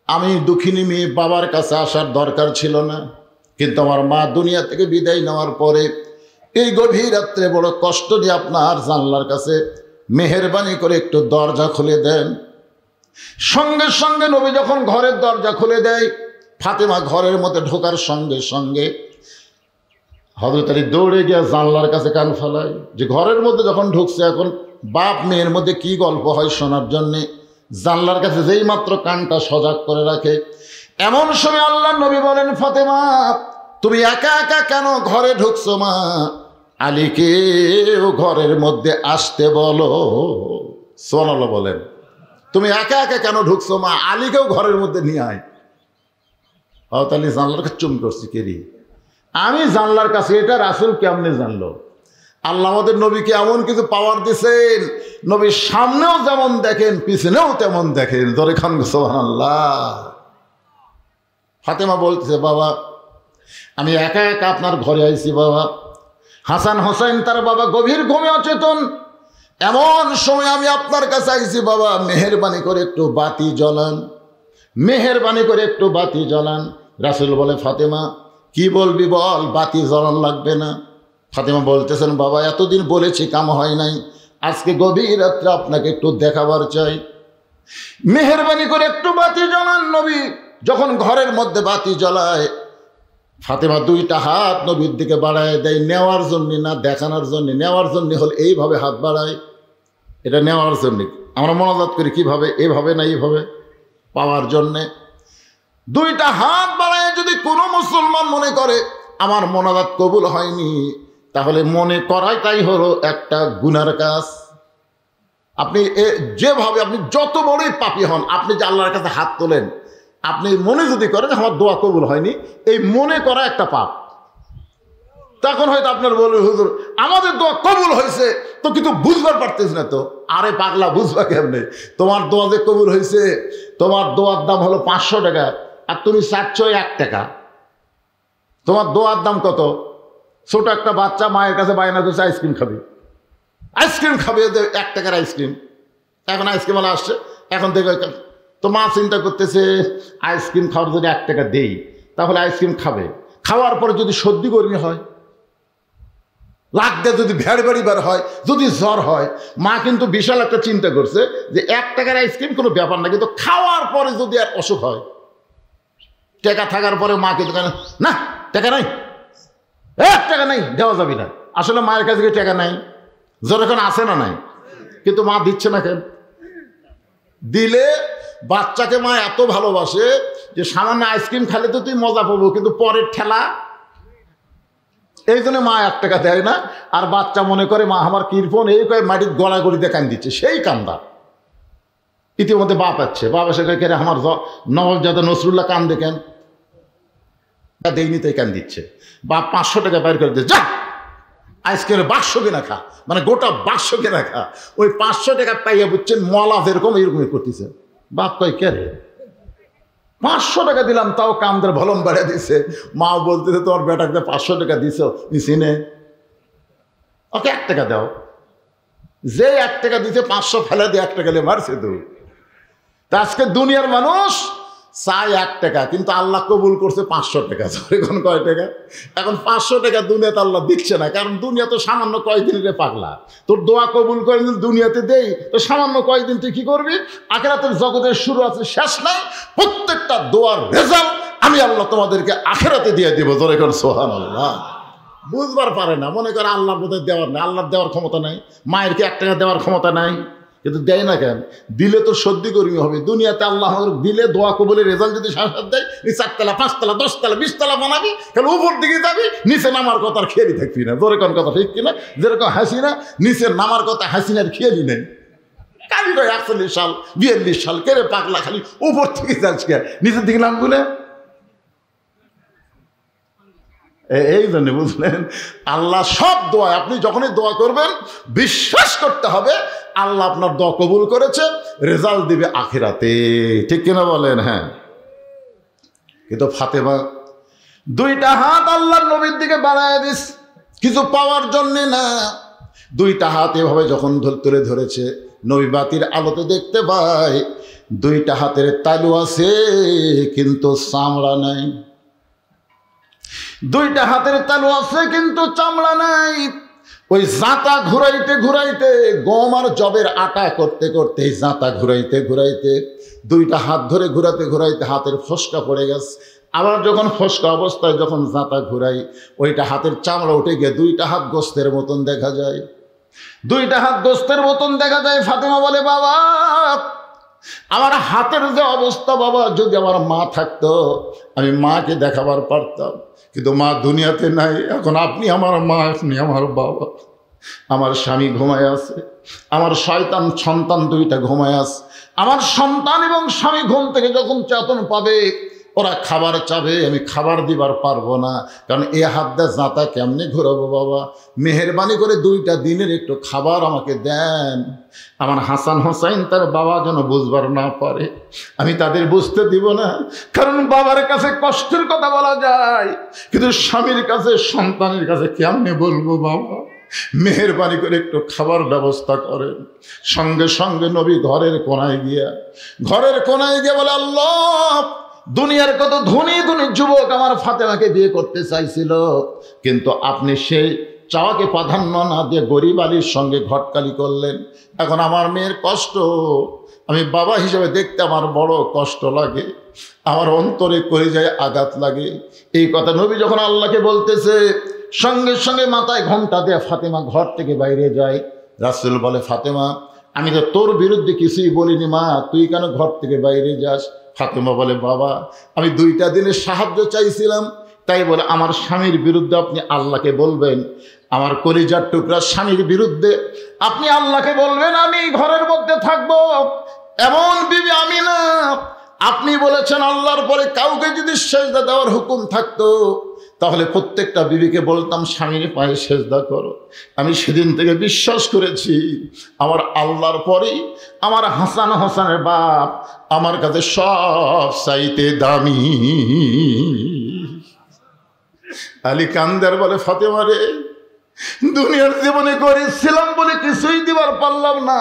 আমি দুঃখিনী মেয়ে বাবার কাছে আসার দরকার ছিল না, কিন্তু আমার মা দুনিয়া থেকে বিদায় নেওয়ার পরে এই গভীর রাত্রে বড় কষ্ট দিয়ে আপনার জানলার কাছে মেহেরবানি করে একটু দরজা খুলে দেন। সঙ্গে সঙ্গে নবী যখন ঘরের দরজা খুলে দেয়, ফাতেমা ঘরের মধ্যে ঢোকার সঙ্গে সঙ্গে হযরত আলী দৌড়ে গিয়ে জানলার কাছে কান ফেলায় যে ঘরের মধ্যে যখন ঢুকছে, এখন বাপ মেয়ের মধ্যে কি গল্প হয় শোনার জন্যে জানলার কাছে যেই মাত্র কানটা সজাগ করে রাখে, এমন সময় আল্লাহর নবী বলেন, ফাতেমা, তুমি একা একা কেন ঘরে ঢুকছো? মা আলীকে ঘরের মধ্যে আসতে বলো। সুবহানাল্লাহ বলেন। তুমি একা একা কেন ঢুকছো? মা আলীকেও ঘরের মধ্যে নিয়ে আয়। হযরত আলী জানলার কাছে চুম করছি, কেরি আমি জানলার কাছে, এটা রাসূল কেমনে জানলো? আল্লাহ আমাদের নবীকে এমন কিছু পাওয়ার দিয়েছেন, নবীর সামনেও যেমন দেখেন পিছনেও তেমন দেখেন। ধরে খান সুবহানাল্লাহ। ফাতেমা বলতেছে, বাবা, আমি একা একা আপনার ঘরে আইছি বাবা। হাসান হোসেন তার বাবা গভীর ঘুমে অচেতন, এমন সময় আমি আপনার কাছে আইছি বাবা, মেহেরবানি করে একটু বাতি জ্বলান, মেহেরবানি করে একটু বাতি জ্বলান। রাসূল বলে, ফাতেমা কি বলবি বল, বাতি জ্বলান লাগবে না। ফাতেমা বলতেছেন, বাবা, এতদিন বলেছি কাম হয় নাই, আজকে গভীর রাত্রে আপনাকে একটু দেখাবার চাই, মেহেরবানি করে একটু বাতি জ্বলান। নবী যখন ঘরের মধ্যে বাতি জ্বলায়, ফাতেমা 2টা হাত নবীর দিকে বাড়ায় দেয়, নেওয়ার জন্য না, দেখানোর জন্য। নেওয়ার জন্য হল এইভাবে হাত বাড়ায়, এটা নেওয়ার জন্য। আমরা মোনাজাত করি কিভাবে? এভাবে না, এইভাবে পাওয়ার জন্যে। 2টা হাত বাড়ায় যদি কোনো মুসলমান মনে করে আমার মোনাজাত কবুল হয়নি, তাহলে মনে করাই তাই হলো একটা গুনার কাজ। আপনি যেভাবে আপনি যত বড়ই পাপী হন, আপনি যে আল্লাহর কাছে হাত তোলেন, আপনি মনে যদি করেন আমার দোয়া কবুল হয়নি, এই মনে করা একটা পাপ। তখন হয়তো আপনার বলবে হুজুর আমাদের দোয়া কবুল হয়েছে তো, কিন্তু বুঝবার পারতেছ না তো। আরে পাগলা, বুঝবা কেমনে? তোমার দোয়া যে কবুল হয়েছে, তোমার দোয়ার দাম হলো 500 টাকা, আর তুমি চাচ্ছ 1 টাকা। তোমার দোয়ার দাম কত? ছোট একটা বাচ্চা মায়ের কাছে বায়না করছে আইসক্রিম খাবে, আইসক্রিম খাবে, 1 টাকার আইসক্রিম। এখন আইসক্রিম ওয়ালা আসছে, এখন থেকে তো মা চিন্তা করতেছে আইসক্রিম খাওয়ার যদি 1 টাকা দেই তাহলে আইসক্রিম খাবে। খাওয়ার পরে যদি সর্দি গরমি হয়, লাগতে যদি ভেড় বেড়িবার হয়, যদি জ্বর হয়, মা কিন্তু বিশাল একটা চিন্তা করছে যে 1 টাকার আইসক্রিম কোনো ব্যাপার না, কিন্তু খাওয়ার পরে যদি আর অসুখ হয়, টাকা থাকার পরে মা কিন্তু না টাকা নাই, 1 টাকা নাই, দেওয়া যাবে না। আসলে মায়ের কাছে টাকা নাই, জ্বর এখন আসে না নাই, কিন্তু মা দিচ্ছে না কেন? দিলে বাচ্চাকে মা এত ভালোবাসে যে সামান্য আইসক্রিম খেলে তো তুই মজা পাবো, কিন্তু পরের ঠেলা, এই জন্য মা 1 টাকা দেয় না। আর বাচ্চা মনে করে মা আমার কৃপণ, এই কয়ে মাটির গড়াগড়িতে কান দিচ্ছে, সেই কান্দা। ইতিমধ্যে বাপ আছে, বাবা সে কেন আমার নবাবজাদা নসরুল্লাহ কান দেখেন দেয়নি, তাই কান দিচ্ছে। বাপ 500 টাকা বাইর করে দিচ্ছে, যা আইসক্রিমের 500 কেনা খা, মানে গোটা 500 কেনা খা। ওই 500 টাকা পাইয়া বুঝছেন মলা যেরকম এরকমই করতেছে। বাপ কয় কে রে, 500 টাকা দিলাম তাও কামদের ভলন বাড়িয়ে দিছে। মা বলতেছে তোমার বেটাকে 500 টাকা দিছ, চিনে ওকে 1 টাকা দাও। যে 1 টাকা দিতে 500 ফেলে দিয়ে 1 টাকা মারছে তো। আজকে দুনিয়ার মানুষ চায় 1 টাকা, কিন্তু আল্লাহ কবুল করছে 500 টাকা। এখন কয় টাকা? এখন 500 টাকা দুনিয়াতে আল্লাহ দিচ্ছে না, কারণ দুনিয়া তো সামান্য কয়দিনের পাগলা। তোর দোয়া কবুল করে দুনিয়াতে দেই তো সামান্য কয়দিন তুই কি করবি? আখিরাতের জগতের শুরু আছে, শেষ নাই। প্রত্যেকটা দোয়ার রেজাল্ট আমি আল্লাহ তোমাদেরকে আখিরাতে দিয়ে দিব। জোরে করে সুবহানাল্লাহ। বুঝবার পারে না, মনে করে আল্লাহর বোধহয় দেওয়ার নাই, আল্লাহর দেওয়ার ক্ষমতা নাই। মায়ের কি 1 টাকা দেওয়ার ক্ষমতা নাই? কিন্তু দেয় না কেন? দিলে তো সর্দি গরমি হবে। দুনিয়াতে আল্লাহ দিলে দোয়া কবুলের রেজাল্ট যদি সাথে দেয়, 4 তলা 5 তলা 10 তলা 20 তলা বানাবি, তাহলে উপর দিকে যাবি, নিচে নামার কথা আর খেয়ালই থাকবি না। জোরে কোন কথা ঠিক কিনা? যেরকম হাসিনা নিচের নামার কথা হাসিনার খেয়ালই নেই। কালি ভাই 41 সাল 42 সাল কেড়ে পাগলা, খালি উপর থেকে যাচ্ছে, নিচের দিকে নামবো না। এই জন্য বুঝলেন, আল্লাহ সব দোয়া, আপনি যখনই দোয়া করবেন বিশ্বাস করতে হবে আল্লাহ আপনার দোয়া কবুল করেছে, রেজাল্ট দিবে আখিরাতে। ঠিক কিনা বলেন? হ্যাঁ। কিন্তু ফাতেমা 2টা হাত আল্লাহর নবীর দিকে বাড়ায় দিস, কিছু পাওয়ার জন্যে না। 2টা হাত এভাবে যখন তুলে ধরেছে, নবী বাতির আলোতে দেখতে পায় 2টা হাতের তালু আছে কিন্তু চামড়া নাই। 2টা হাতের তালু আছে কিন্তু চামড়া নাই। ওই জাঁতা ঘুরাইতে ঘুরাইতে, গম আর জবের আটা করতে করতে, জাঁতা ঘুরাইতে ঘুরাইতে, 2টা হাত ধরে ঘুরাতে ঘুরাইতে হাতের ফসকা পড়ে গেছে। আবার যখন ফসকা অবস্থায় যখন জাঁতা ঘুরাই, ওইটা হাতের চামড়া উঠে গিয়ে 2টা হাত গোস্তের মতন দেখা যায়। 2টা হাত গোস্তের মতন দেখা যায়। ফাতেমা বলে, বাবা আমার হাতের যে অবস্থা, বাবা যদি আমার মা থাকতো আমি মাকে দেখাবার পারতাম, কিন্তু মা দুনিয়াতে নাই। এখন আপনি আমার মা, আপনি আমার বাবা। আমার স্বামী ঘুমায় আছে, আমার শয়তান সন্তান 2টা ঘুমায় আছে। আমার সন্তান এবং স্বামী ঘুম থেকে যখন চেতন পাবে, ওরা খাবার চাবে, আমি খাবার দিবার পারবো না, কারণ এ হাত দিয়ে জাঁতা কেমনে ঘুরাবো। বাবা মেহেরবানি করে 2টা দিনের একটু খাবার আমাকে দেন। আমার হাসান হোসাইন তার বাবা যেন বুঝবার না পারে, আমি তাদের বুঝতে দিব না। কারণ বাবার কাছে কষ্টের কথা বলা যায়, কিন্তু স্বামীর কাছে সন্তানের কাছে কেমনে বলবো। বাবা মেহেরবানি করে একটু খাবার ব্যবস্থা করেন। সঙ্গে সঙ্গে নবী ঘরের কোনায় গিয়া বলে, আল্লাহ দুনিয়ার কত ধনী ধনী যুবক আমার ফাতেমাকে বিয়ে করতে চাইছিল, কিন্তু আপনি সেই চাওয়াকে প্রাধান্য না দিয়ে গরিব আলীর সঙ্গে ঘটকালি করলেন। এখন আমার মেয়ের কষ্ট আমি বাবা হিসেবে দেখতে আমার বড় কষ্ট লাগে, আমার অন্তরে কলিজায় আঘাত লাগে। এই কথা নবী যখন আল্লাহকে বলতেছে, সঙ্গে সঙ্গে মাথায় ঘোমটা দিয়ে ফাতেমা ঘর থেকে বাইরে যায়। রাসূল বলে, ফাতেমা আমি তো তোর বিরুদ্ধে কিছুই বলিনি, মা তুই কেন ঘর থেকে বাইরে যাস? ফাতেমা বলে, বাবা আমি 2টা দিনের সাহায্য চাইছিলাম, তাই বলে আমার স্বামীর বিরুদ্ধে আপনি আল্লাহকে বলবেন, আমার কলিজার টুকরা স্বামীর বিরুদ্ধে আপনি আল্লাহকে বলবেন আমি ঘরের মধ্যে থাকবো, এমন বিবি আমি না। আপনি বলেছেন আল্লাহর পরে কাউকে যদি সেজদা দেওয়ার হুকুম থাকতো তাহলে প্রত্যেকটা বিবিকে বলতাম স্বামীর পায়ে সেজদা করো। আমি সেদিন থেকে বিশ্বাস করেছি আমার আল্লাহর পরেই আমার হাসান হাসানের বাপ আমার কাছে সব চাইতে দামি। আলী কান্দার বলে ফাতেমা রে, দুনিয়ার জীবনে করেছিলাম বলে কিছুই দিবার পারলাম না,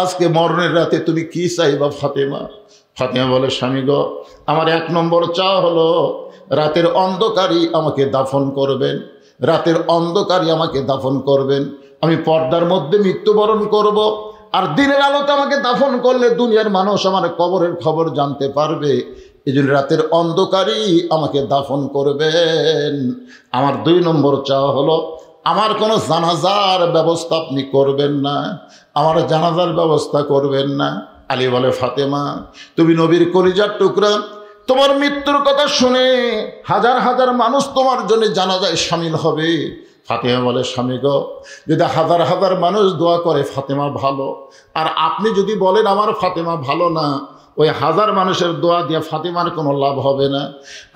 আজকে মরণের রাতে তুমি কি চাইবা ফাতেমা? ফাতেমা বলে স্বামী গো, আমার 1 নম্বর চাওয়া হলো রাতের অন্ধকারই আমাকে দাফন করবেন, রাতের অন্ধকারই আমাকে দাফন করবেন। আমি পর্দার মধ্যে মৃত্যুবরণ করব, আর দিনের আলোতে আমাকে দাফন করলে দুনিয়ার মানুষ আমার কবরের খবর জানতে পারবে। এই জন্য রাতের অন্ধকারই আমাকে দাফন করবেন। আমার 2 নম্বর চাওয়া হলো আমার কোনো জানাজার ব্যবস্থা আপনি করবেন না, আমার জানাজার ব্যবস্থা করবেন না। আলী বলে ফাতেমা তুমি নবীর কলিজার টুকরা, তোমার মৃত্যুর কথা শুনে হাজার হাজার মানুষ তোমার জন্য জানাজায় শামিল হবে। ফাতেমা বলে স্বামী গো, যদি হাজার হাজার মানুষ দোয়া করে ফাতেমা ভালো, আর আপনি যদি বলেন আমার ফাতেমা ভালো না, ওই হাজার মানুষের দোয়া দিয়ে ফাতেমার কোনো লাভ হবে না।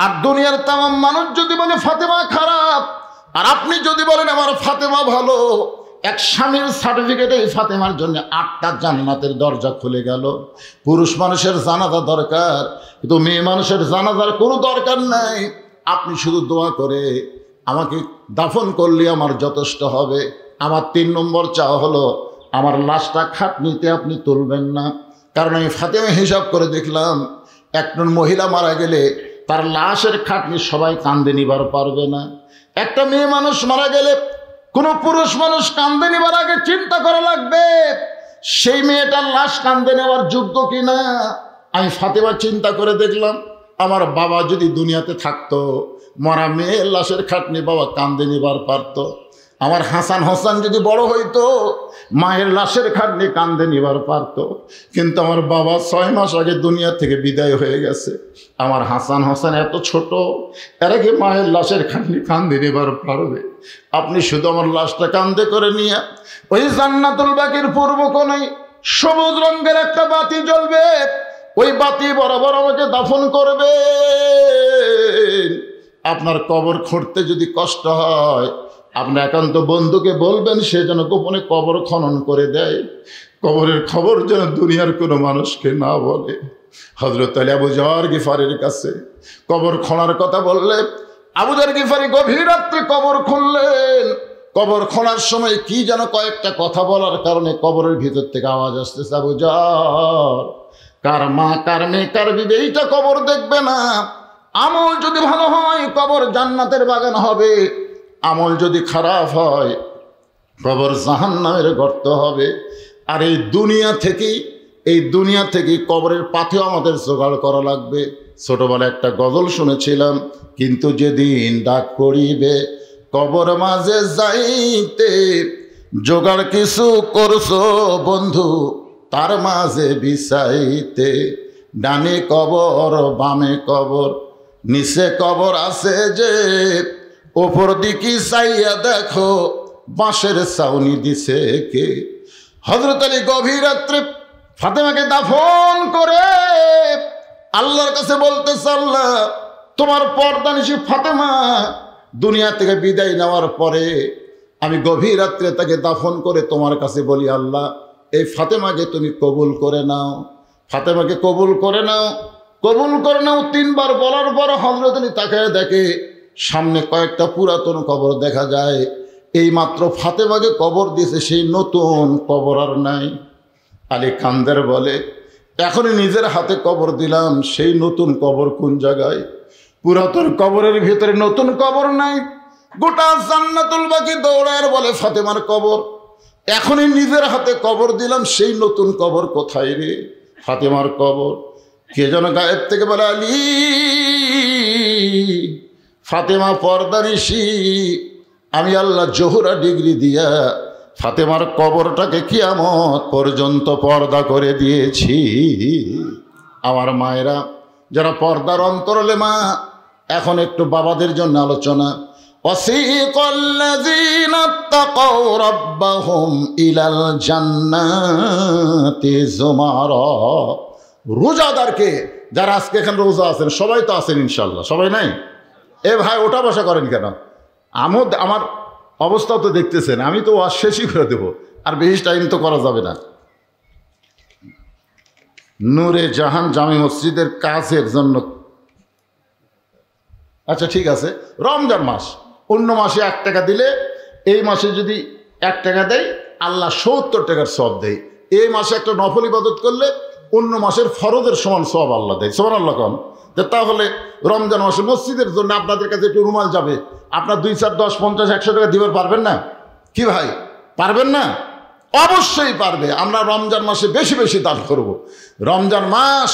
আর দুনিয়ার তামাম মানুষ যদি বলে ফাতেমা খারাপ, আর আপনি যদি বলেন আমার ফাতেমা ভালো, এক স্বামীর সার্টিফিকেটে ফাতেমার জন্য 8টা জান্নাতের দরজা খুলে গেল। পুরুষ মানুষের জানাজা দরকার, কিন্তু মেয়ে মানুষের জানাজার কোনো দরকার নাই। আপনি শুধু দোয়া করে আমাকে দাফন করলে আমার যথেষ্ট হবে। আমার 3 নম্বর চাওয়া হলো আমার লাশটা খাটনিতে আপনি তুলবেন না, কারণ আমি ফাতেমা হিসাব করে দেখলাম একজন মহিলা মারা গেলে তার লাশের খাটনি সবাই কান্দে নিবার পারবে না। একটা মেয়ে মানুষ মারা গেলে কোনো পুরুষ মানুষ কান্দে নেবার আগে চিন্তা করা লাগবে সেই মেয়েটার লাশ কান্দে নেওয়ার যোগ্য কিনা। আমি ফাতেমা চিন্তা করে দেখলাম আমার বাবা যদি দুনিয়াতে থাকতো, মরা মেয়ের লাশের খাটনি বাবা কান্দে নিবার পারত। আমার হাসান হোসেন যদি বড় হইতো, মায়ের লাশের খাটনি কান্দে নিবার পারত। কিন্তু আমার বাবা 6 মাস আগে দুনিয়া থেকে বিদায় হয়ে গেছে। আমার হাসান হোসেন এত ছোট, এর আগে মায়ের লাশের খাটনি কান্দে নিবার পারবে? আপনি শুধু আমার লাশটা কান্দে করে নিয়ে ওই জান্নাতুল বাকির পূর্ব কোণে সবুজ রঙের একটা বাতি জ্বলবে, ওই বাতি বরাবর আমাকে দাফন করবে। আপনার কবর খুঁড়তে যদি কষ্ট হয়, আপনার একান্ত বন্ধুকে বলবেন সে যেন গোপনে কবর খনন করে দেয়, কবরের খবর যেন দুনিয়ার কোনো মানুষকে না বলে। হযরত আলী আবু যর গিফারির কাছে কবর খোঁড়ার কথা বললে আবু যর গিফারি গভীর রাত্রে কবর খুললেন। কবর খোঁড়ার সময় কি যেন কয়েকটা কথা বলার কারণে কবরের ভিতর থেকে আওয়াজ আসতেছে, আবু যর, কার মা কার মেয়ে কার বিবি এইটা কবর দেখবে না। আমল যদি ভালো হয় কবর জান্নাতের বাগান হবে, আমল যদি খারাপ হয় কবর জাহান্নামের গর্ত হবে। আর এই দুনিয়া থেকেই কবরের পাথেও আমাদের জোগাড় করা লাগবে। ছোটবেলায় একটা গজল শুনেছিলাম, কিন্তু যেদিন ডাক পড়িবে কবর মাঝে যাইতে, জোগাড় কিছু করছো বন্ধু তার মাঝে বিছাইতে। ডানে কবর বামে কবর নিচে কবর আছে যে, ওপর দিকে চাইয়া দেখো বাঁশের ছাউনি দিছে কে। হযরত আলী গভীর রাত্রে ফাতেমাকে দাফন করে আল্লাহর কাছে বলতেছে, আল্লাহ তোমার পর্দানিশী ফাতেমা দুনিয়া থেকে বিদায় নেওয়ার পরে আমি গভীর রাত্রে তাকে দাফন করে তোমার কাছে বলি, আল্লাহ এই ফাতেমাকে তুমি কবুল করে নাও, ফাতেমাকে কবুল করে নাও, কবুল করে নাও। 3 বার বলার পর হযরত আলী তাকায় দেখে সামনে কয়েকটা পুরাতন কবর দেখা যায়। এই মাত্র ফাতেমাকে কবর দিয়েছে, সেই নতুন কবর আর নাই। আলী কান্দের বলে, এখনই নিজের হাতে কবর দিলাম, সেই নতুন কবর কোন জায়গায়? পুরাতন কবরের ভিতরে নতুন কবর নাই। গোটা জান্নাতুল বাকি দৌড়ায় বলে ফাতেমার কবর। এখনই নিজের হাতে কবর দিলাম, সেই নতুন কবর কোথায় রে? ফাতেমার কবর। কে যেন গায়েব থেকে বলে, আলী ফাতেমা পর্দানিশী, আমি আল্লাহ জোহরা ডিগ্রি দিয়া ফাতেমার কবরটাকে কিয়ামত পর্যন্ত পর্দা করে দিয়েছি। আমার মায়েরা যারা পর্দার অন্তরালে মা, এখন একটু বাবাদের জন্য আলোচনা। ওয়াসিকাল্লাযীনা তাকাউ রাব্বাহুম ইলাল জান্নাতি যুমারা। রোজাদারকে যারা আজকে এখানে রোজা আছেন, সবাই তো আছেন ইনশাআল্লাহ, সবাই নাই? এ ভাই ওটা বসা করেন কেন? আমার অবস্থাও তো দেখতেছেন, আমি তো ওয়াজ শেষই করে দেবো, আর বেশি টাইম তো করা যাবে না। নূরে জাহান জামে মসজিদের কাজের জন্য, আচ্ছা ঠিক আছে, রমজান মাস, অন্য মাসে 1 টাকা দিলে এই মাসে যদি 1 টাকা দেয় আল্লাহ 70 টাকার সওয়াব দেয়। এই মাসে একটা নফল ইবাদত করলে অন্য মাসের ফরজের সমান সওয়াব আল্লাহ দেয়। সুবহানাল্লাহ কোন। তাহলে রমজান মাসে মসজিদের জন্য আপনাদের কাছে একটু রুমাল যাবে, আপনার 2, 4, 10, 50, 100 টাকা দিতে পারবেন না? কি ভাই পারবেন না? অবশ্যই পারবে। আমরা রমজান মাসে বেশি বেশি দান করব। রমজান মাস,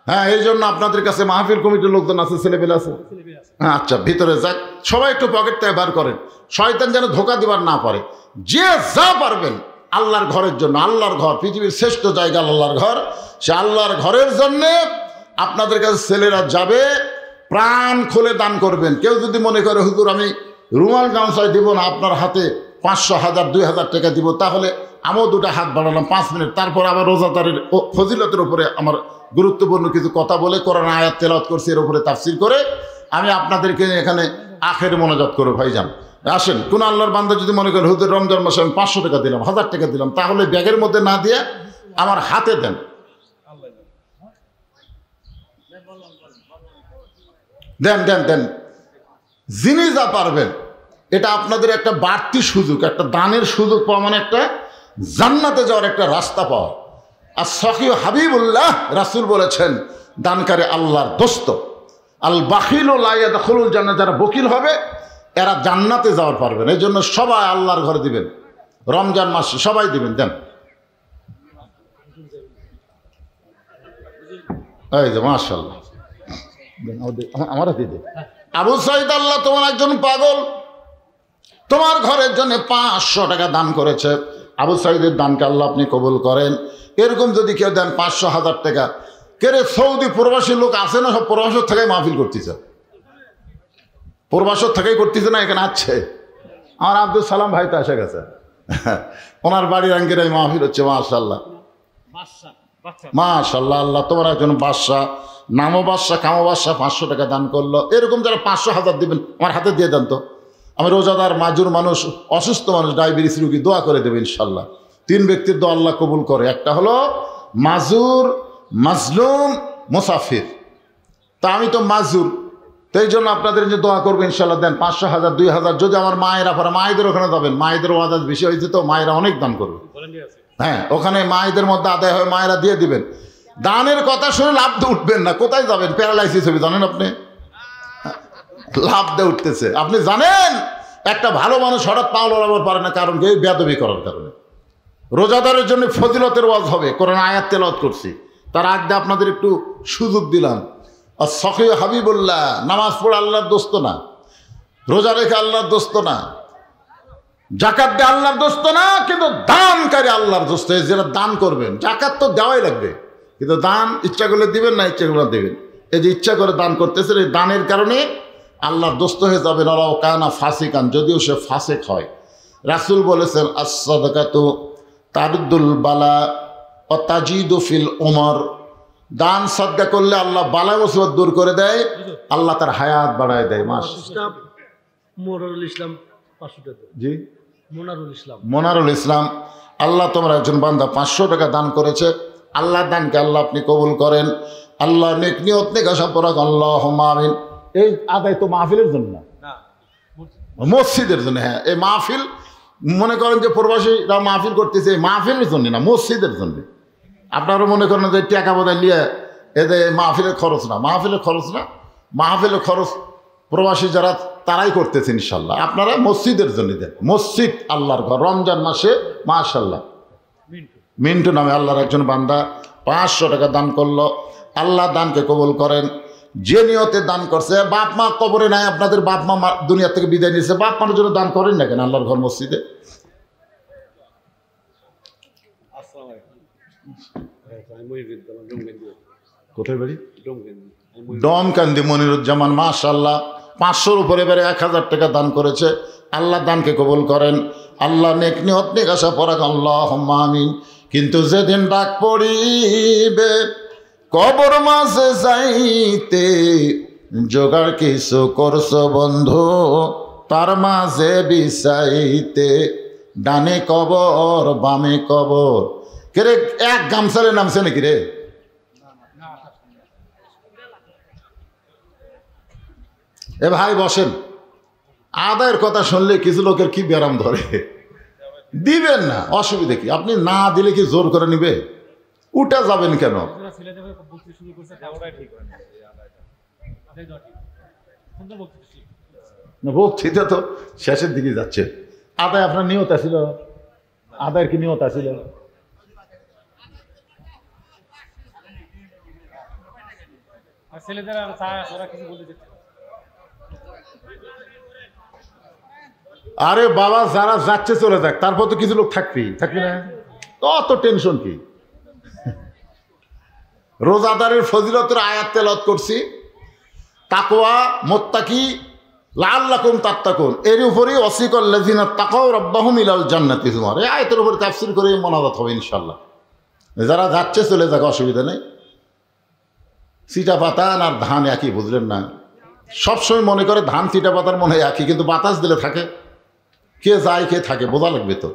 হ্যাঁ, এই জন্য আপনাদের কাছে মাহফিল কমিটির লোকজন আছে, ছেলেপেলে আছে। হ্যাঁ আচ্ছা, ভিতরে যাক, সবাই একটু পকেট থেকে বার করেন, শয়তান যেন ধোকা দিবার না পারে। যে যা পারবেন আল্লাহর ঘরের জন্য, আল্লাহর ঘর পৃথিবীর শ্রেষ্ঠ জায়গা আল্লাহর ঘর, সে আল্লাহর ঘরের জন্যে আপনাদের কাছে ছেলেরা যাবে, প্রাণ খুলে দান করবেন। কেউ যদি মনে করে হুজুর আমি রুমাল গামছায় দিব না, আপনার হাতে 500, 1000, 2000 টাকা দিব, তাহলে আমিও 2টা হাত বাড়ালাম 5 মিনিট, তারপর আবার রোজাদারের ফজিলতের উপরে আমার গুরুত্বপূর্ণ কিছু কথা বলে কোরআন আয়াত তেলাওয়াত করছি, এর উপরে তাফসীর করে আমি আপনাদেরকে এখানে আখেরে মোনাজাত করব। ভাইজান আসেন, কোন আল্লাহর বান্দা যদি মনে করেন হুজুর রমজান মাসে আমি 500 টাকা দিলাম, 1000 টাকা দিলাম, তাহলে ব্যাগের মধ্যে না দিয়ে আমার হাতে দেন। দেন দেন দেন, যিনি যা পারবেন। এটা আপনাদের একটা বাড়তি সুযোগ, একটা দানের সুযোগ পাওয়া মানে একটা জান্নাতে যাওয়ার একটা রাস্তা পাওয়া। আর সখী হাবিবুল্লাহ রাসূল বলেছেন, দানকারী আল্লাহর দোস্ত। আল বাখিল লা ইয়াদখুলুল জান্নাত, যারা বকিল হবে এরা জান্নাতে যাওয়ার পারবেন। এই জন্য সবাই আল্লাহর ঘরে দিবেন, রমজান মাসে সবাই দিবেন। দেন, এই যে মাশাআল্লাহ, আমার হাতে দে। আবু সাইদ, আল্লাহ তোমার একজন পাগল, তোমার ঘরের জন্য 500 টাকা দান করেছে। আবু সাইদের দানকে আল্লাহ আপনি কবুল করেন। এরকম যদি কেউ দেন 500, 1000 টাকা, কেরে সৌদি প্রবাসী লোক আছে না, সব প্রবাসর থেকেই মাহফিল করতেছে, প্রবাসর থেকেই করতেছে না, এখানে আছে। আমার আব্দুল সালাম ভাই তো এসে গেছে, ওনার বাড়ির আঙ্গির এই মাহফিল হচ্ছে। মাশাআল্লাহ মাশাআল্লাহ, আল্লাহ তোমার একজন বাদশা, নামও বাদশা, কামও বাদশা, 500 টাকা দান করলো। এরকম যারা 500, 1000 দিবেন আমার হাতে দিয়ে দেন তো। আমি রোজাদার, মাজুর মানুষ, অসুস্থ মানুষ, ডায়াবেটিস রোগী, দোয়া করে দেবে ইনশাল্লাহ। 3 ব্যক্তির দোয়া আল্লাহ কবুল করে। একটা হলো মাজুর, মাজলুম, মুসাফির। তা আমি তো মাজুর, তো এই জন্য আপনাদের যে দোয়া করবো ইনশাল্লাহ। দেন 500, 1000, 2000। যদি আমার মায়েরা পারে, মায়েদের ওখানে যাবেন, মায়েদের ওয়াদাত বেশি হয়েছে তো, মায়েরা অনেক দান করবে। হ্যাঁ, ওখানে মায়েদের মধ্যে আদায় হয়, মায়েরা দিয়ে দিবেন। দানের কথা শুনে লাভ দিয়ে উঠবেন না, কোথায় যাবেন? প্যারালাইসিস হবে, জানেন আপনি? লাভ দিয়ে উঠতেছে। আপনি জানেন একটা ভালো মানুষ হঠাৎ পা লড়াবার পারে না, কারণ কি? বেয়াদবি করার কারণে। রোজাদারের জন্য ফজিলতের ওয়াজ হবে, কোরআন আয়াত তেলাওয়াত করছি, তার আগে আপনাদের একটু সুযোগ দিলাম। আর সখী হাবিবুল্লাহ, নামাজ পড়ে আল্লাহর দোস্ত না, রোজা রেখে আল্লাহর দোস্ত না, জাকাত দিয়ে আল্লাহর দোস্ত না, কিন্তু দানকারী আল্লাহর দোস্ত। যেটা দান করবেন, জাকাত তো দেওয়াই লাগবে, কিন্তু দান ইচ্ছা করলে দিবেন না, ইচ্ছা করলে দেবেন। এই যে ইচ্ছা করে দান করতেছেন, এই দানের কারণে আল্লাহর দোস্ত হয়ে যাবেন। ওরাও কানা ফাসিকান, যদিও সে ফাসেক হয়। রাসূল বলেছেন, আস-সাদাকাতু তারুদ্দুল বালা ওয়া তাজিদু ফিল উমর। দান সাদকা করলে আল্লাহ বালা মুসিবত দূর করে দেয়, আল্লাহ তার হায়াত বাড়ায় দেয়। মাশাআল্লাহ। মোনারুল ইসলাম 500 টাকা। জি, মোনারুল ইসলাম, আল্লাহ তোমার একজন বান্দা 500 টাকা দান করেছে। আল্লাহ দানকে আল্লাহ আপনি কবুল করেন। আল্লাহ নেক নিয়ত নেক আশা পরাক, আল্লাহুম্মা আমিন। এই আদায় তো মাহফিলের জন্য না, মসজিদের জন্য। হ্যাঁ, এই মাহফিল মনে করেন যে প্রবাসীরা মাহফিল করতেছে, এই মাহফিলের জন্য না, মসজিদের জন্য। আপনারা মনে করেন যে টাকা বোধহয় নিয়ে এদের মাহফিলের খরচ না, মাহফিলের খরচ না, মাহফিলের খরচ প্রবাসী যারা তারাই করতেছে ইনশাল্লাহ। আপনারা মসজিদের জন্য দেন, মসজিদ আল্লাহর ঘর। রমজান মাসে মাশাআল্লাহ মিন্টু নামে আল্লাহর একজন বান্দা 500 টাকা দান করলো। আল্লাহ দানকে কবুল করেন। যে নিয়তে দান করছে, বাপ মা কবরে নাই, আপনাদের বাপ মা দুনিয়া থেকে বিদায় নিয়েছে, বাপ মার জন্য দান করেন না কেন আল্লাহর ঘর মসজিদে? কোথায় বাড়ি? ডমকান্দি মনিরুজ্জামান, মাশাআল্লাহ 500-র উপরে এবারে 1000 টাকা দান করেছে। আল্লাহ দানকে কবুল করেন, আল্লাহ নেক নিয়ত নেক আশা পরাক, আল্লাহুম্মা আমিন। কিন্তু যেদিন ডাক পড়িবে কবর মাঝে যাইতে, জোগাড় কিছু করছো বন্ধু তার মাঝে বিছাইতে, ডানে কবর বামে কবর। কেরে এক গামছালে নামছে নাকি রে? এ ভাই বসেন, আদায়ের কথা শুনলে কিছু লোকের কি ব্যারাম ধরে। দিবেন না, অসুবিধা কি? আপনি না দিলে কি জোর করে নিবে? উঠে যাবেন কেন? বক্তৃতা তো শেষের দিকে যাচ্ছে। আদায় আপনার নিয়ত আছিল? আদায়ের কি নিয়ত আছিল? আরে বাবা, যারা যাচ্ছে চলে যাক, তারপর তো কিছু লোক থাকবি না, অত টেনশন কি? রোজাদারের ফজিলতের আয়াত তেলাওয়াত করছি, তাকওয়া মুত্তাকি লাআল্লাকুম তাত্তাকুন, এর উপরেই ওয়াসিকাল্লাযিনা তাকাউ রাব্বাহুম ইলাল জান্নাতি যুমার। এই আয়াতের উপরে তাফসীর করে মোনাজাত হবে ইনশাআল্লাহ। যারা যাচ্ছে চলে যাক, অসুবিধা নেই। চিটা পাতান আর ধান একই, বুঝলেন না? সবসময় মনে করে ধান চিটা পাতার মনে হয় একই, কিন্তু বাতাস দিলে থাকে, কে যায় কে থাকে বোঝা লাগবে তো।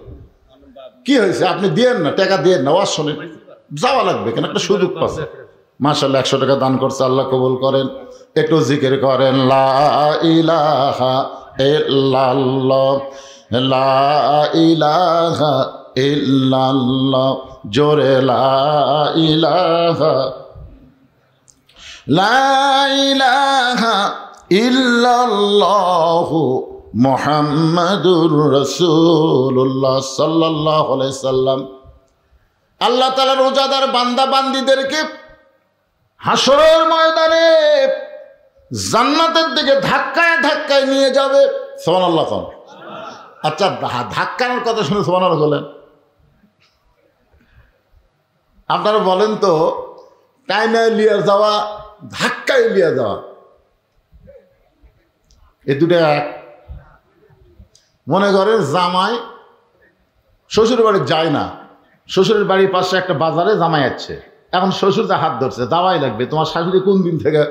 কি হয়েছে? আপনি দিয়েন না, টাকা দিয়েন না, ওয়াজ শোনেন, যাওয়া লাগবে কেন? একটা সুযোগ পাচ্ছে। মাশাআল্লাহ 100 টাকা দান করছে, আল্লাহ কবুল করেন। একটু জিকির করেন, লা ইলাহা ইল্লাল্লাহ, লা ইলাহা ইল্লাল্লাহ, জোরে লা ইলাহা, লা ইলাহা ইল্লাল্লাহু মুহাম্মাদুর রাসূলুল্লাহ সাল্লাল্লাহু আলাইহি সাল্লাম। আল্লাহ তাআলা রোজাদার বান্দা বান্দীদেরকে হাসরের ময়দানে জান্নাতের দিকে ধাক্কায় ধাক্কায় নিয়ে যাবে। সুবহানাল্লাহ। আচ্ছা, ধাক্কানোর কথা শুনে সুবহানাল্লাহ বলেন। আপনারা বলেন তো, টাইমে লিয়ে যাওয়া, ধাক্কায় লিয়ে যাওয়া, এই দুটো এক। মনে করেন জামাই শ্বশুর বাড়ি যায় না, শ্বশুরের বাড়ির পাশে একটা বাজারে জামাই আছে, এখন শ্বশুর যা হাত ধরছে, যাওয়াই লাগবে। তোমার শাশুড়ি কোন দিন থেকে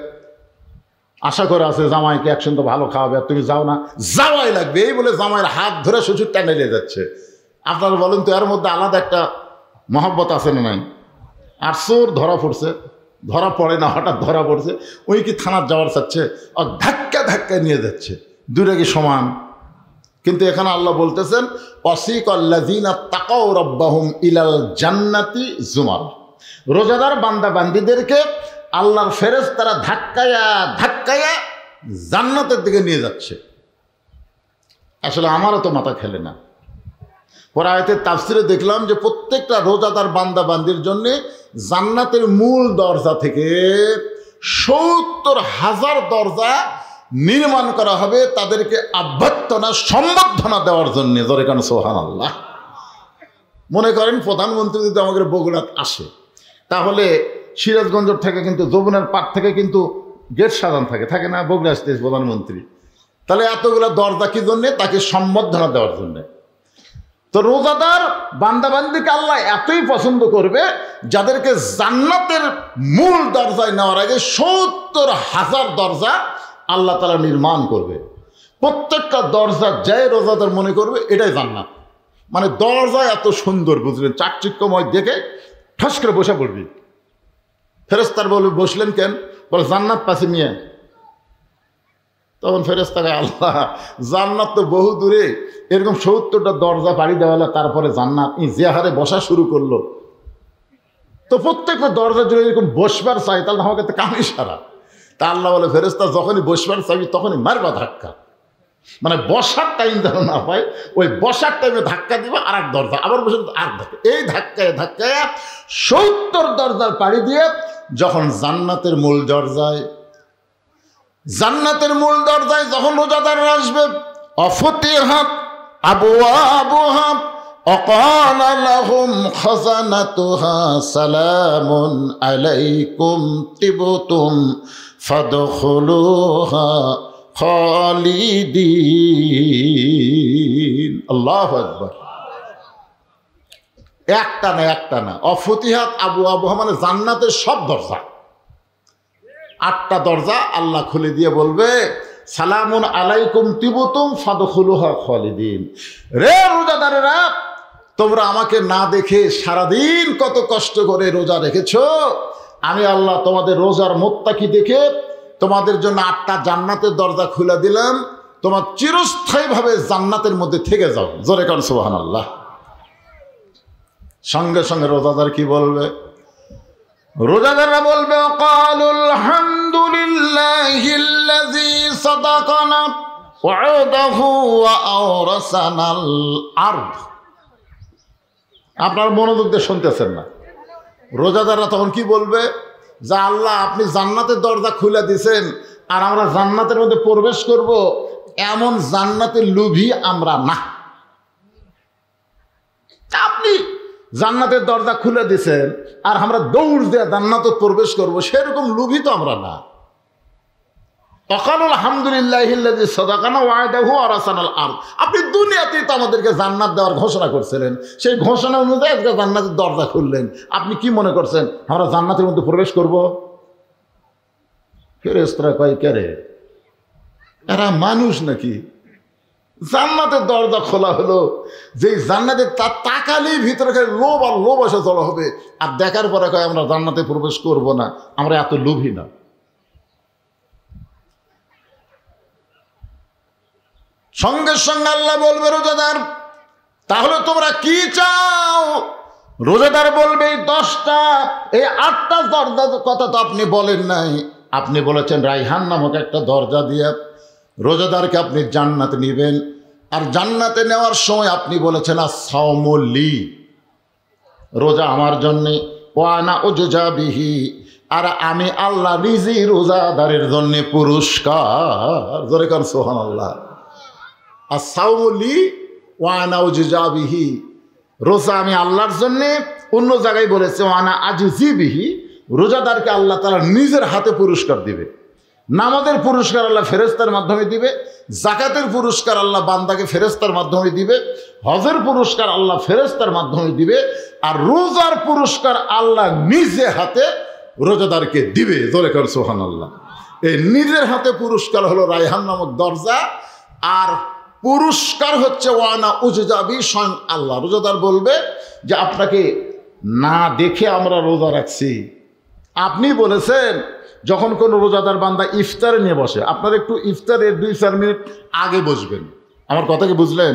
আশা করে আছে জামাইকে একসঙ্গে তো ভালো খাওয়াবে, আর তুমি যাও না, যাওয়াই লাগবে। এই বলে জামাইয়ের হাত ধরে শ্বশুর টানে নিয়ে যাচ্ছে। আপনারা বলেন তো, এর মধ্যে আলাদা একটা মহব্বত আছে না নাই? আর চোর ধরা পড়ছে, ধরা পড়ে না, হঠাৎ ধরা পড়ছে, ওই কি থানার যাওয়ার চাচ্ছে, আর ধাক্কা ধাক্কায় নিয়ে যাচ্ছে। দুইটা কি সমান? কিন্তু এখানে আল্লাহ বলতেছেন, ওয়াসিকাল্লাযিনা তাকাউ রাব্বাহুম ইলাল জান্নাতি যুমার। রোজাদার বান্দা বান্দীদেরকে আল্লাহর ফেরেশতারা ধাক্কায়া ধাক্কায়া জান্নাতের দিকে নিয়ে যাচ্ছে। আসলে আমারও তো মাথা খেলে না। পরে আয়াতের তাফসিরে দেখলাম যে প্রত্যেকটা রোজাদার বান্দা বান্দির জন্য জান্নাতের মূল দরজা থেকে ৭০,০০০ দরজা নির্মাণ করা হবে তাদেরকে অভ্যর্থনা সম্বর্ধনা দেওয়ার জন্য। জোরে কান সুবহানাল্লাহ। মনে করেন প্রধানমন্ত্রী যদি আমাদের বগুড়াত আসে, তাহলে সিরাজগঞ্জের থেকে কিন্তু যমুনার পার থেকে কিন্তু গেট সাজান থাকে না? বগুড়া আসতে প্রধানমন্ত্রী, তাহলে এতগুলো দরজা কি জন্যে? তাকে সম্বর্ধনা দেওয়ার জন্যে। তো রোজাদার বান্দাবান্দিকে আল্লাহ এতই পছন্দ করবে, যাদেরকে জান্নাতের মূল দরজায় নেওয়ার আগে ৭০,০০০ দরজা আল্লাহ তাআলা নির্মাণ করবে। প্রত্যেকটা দরজা যায় রোজাদার মনে করবে এটাই জান্নাত। মানে দরজা এত সুন্দর, বুঝলেন, চাকচিক্যময়, দেখে ঠাস করে বসে পড়বি। ফেরেশতার বলবে, বসলেন কেন? বলে, জান্নাত পাশে নিয়ে। তখন ফেরেশতাকে, আল্লাহ জান্নাত তো বহু দূরে, এরকম ৭০টা দরজা পাড়ি দেওয়ালে তারপরে জান্নাত যে হারে বসা শুরু করলো, তো প্রত্যেকটা দরজা জুড়ে এরকম বসবার চাই, তাহলে আমাকে তো কামি সারা। তা আল্লাহ বলে, ফেরেশতা যখনই বসবার চাইবি তখনই মারবা ধাক্কা, মানে বসার টাইম যেন না পায়, ওই বসার টাইমে ধাক্কা দিবে আর এক দরজা, আবার বসে আর ধাক্কা, এই ধাক্কায় ধাক্কায় ৭০ দরজার পাড়ি দিয়ে যখন জান্নাতের মূল দরজায় যখন রোজাদাররা আসবে, অফতিহাত আবওয়াবুহা وقال لهم خزنتها سلام عليكم طبتم ফাদখুলুহা খালিদিন। আল্লাহু আকবার। একটা না অফতিহাত আবু আবুহা মানে জান্নাতের সব দরজা, 8টা দরজা আল্লাহ খুলে দিয়ে বলবে সালামুন আলাইকুম তিবতুম ফাদখুলুহা খালিদিন। রে রোজাদারেরা, তোমরা আমাকে না দেখে সারাদিন কত কষ্ট করে রোজা রেখেছো, আমি আল্লাহ তোমাদের রোজার মোত্তাকি দেখে তোমাদের জন্য 8টা জান্নাতের দরজা খুলে দিলাম, তোমার চিরস্থায়ীভাবে জান্নাতের মধ্যে থেকে যাও। জোরে কান সুবহানাল্লাহ। সঙ্গে সঙ্গে রোজাদার কি বলবে? রোজাদাররা বলবে ক্বালুল হামদুলিল্লাহিল্লাযী সাদাকানা ওয়া'দাহু ওয়া আওরাসানাল আরদ। আপনারা মনোযোগ দিয়ে শুনতেছেন না? রোজাদাররা তখন কি বলবে? যে আল্লাহ আপনি জান্নাতের দরজা খুলে দিয়েছেন আর আমরা জান্নাতের মধ্যে প্রবেশ করব, এমন জান্নাতের লোভী আমরা না। আপনি জান্নাতের দরজা খুলে দিয়েছেন আর আমরা দৌড় দিয়ে জান্নাতে প্রবেশ করব, সেরকম লোভী তো আমরা না। ওয়াকালুল হামদুলিল্লাহিল্লাযী সাদাকানা ওয়া'দাহু ওয়া আওরাসানাল আরদ। আপনি দুনিয়াতেই তো আমাদেরকে জান্নাত দেওয়ার ঘোষণা করছিলেন, সেই ঘোষণা অনুযায়ী আজকে জান্নাতের দরজা খুললেন। আপনি কি মনে করছেন আমরা জান্নাতের মধ্যে প্রবেশ করব? ফেরেশতারা কয় কে রে, এরা মানুষ নাকি? জান্নাতের দরজা খোলা হলো, যেই জান্নাতে তার তাকালেই ভিতরে লোভ আর লোভ আসা জড়ো হবে, আর দেখার পরে কয় আমরা জান্নাতে প্রবেশ করব না, আমরা এত লোভী না। সঙ্গে সঙ্গে আল্লাহ বলবে রোজাদার তাহলে তোমরা কি চাও? রোজাদার বলবে এই 10টা, এই 8টা দরজার কথা তো আপনি বলেন নাই, আপনি বলেছেন রাইহান নামক একটা দরজা দিয়ে রোজাদারকে আপনি জান্নাতে নেবেন, আর জান্নাতে নেওয়ার সময় আপনি বলেছেন আস-সাওমু লি, রোজা আমার জন্যে, ওয়া আনা উজজা বিহি, আর আমি আল্লাহ নিজেই রোজাদারের জন্য পুরস্কার। জোরে কান সুবহানাল্লাহ। আস-সাওমু লি ওয়া আনা উজজা বিহি, রোজা আমি আল্লাহর জন্যে। অন্য জায়গায় বলেছে ওয়া আনা আজজি বিহি, রোজাদারকে আল্লাহ তাআলা নিজের হাতে পুরস্কার দিবে। নামাজের পুরস্কার আল্লাহ ফেরেশতার মাধ্যমে দিবে, যাকাতের পুরস্কার আল্লাহ বান্দাকে ফেরেশতার মাধ্যমে দিবে, হজের পুরস্কার আল্লাহ ফেরেশতার মাধ্যমে দিবে, আর রোজার পুরস্কার আল্লাহ নিজে হাতে রোজাদারকে দিবে। জোরে কর সুবহানাল্লাহ। এই নিজের হাতে পুরস্কার হলো রায়হান নামক দরজা, আর পুরস্কার হচ্ছে ওয়ানা উজজাবি, স্বয়ং আল্লাহ। রোজাদার বলবে যে আপনাকে না দেখে আমরা রোজা রাখছি, আপনি বলেছেন যখন কোনো রোজাদার বান্দা ইফতারে নিয়ে বসে, আপনারা একটু ইফতারের 2-4 মিনিট আগে বসবেন। আমার কথা কি বুঝলেন?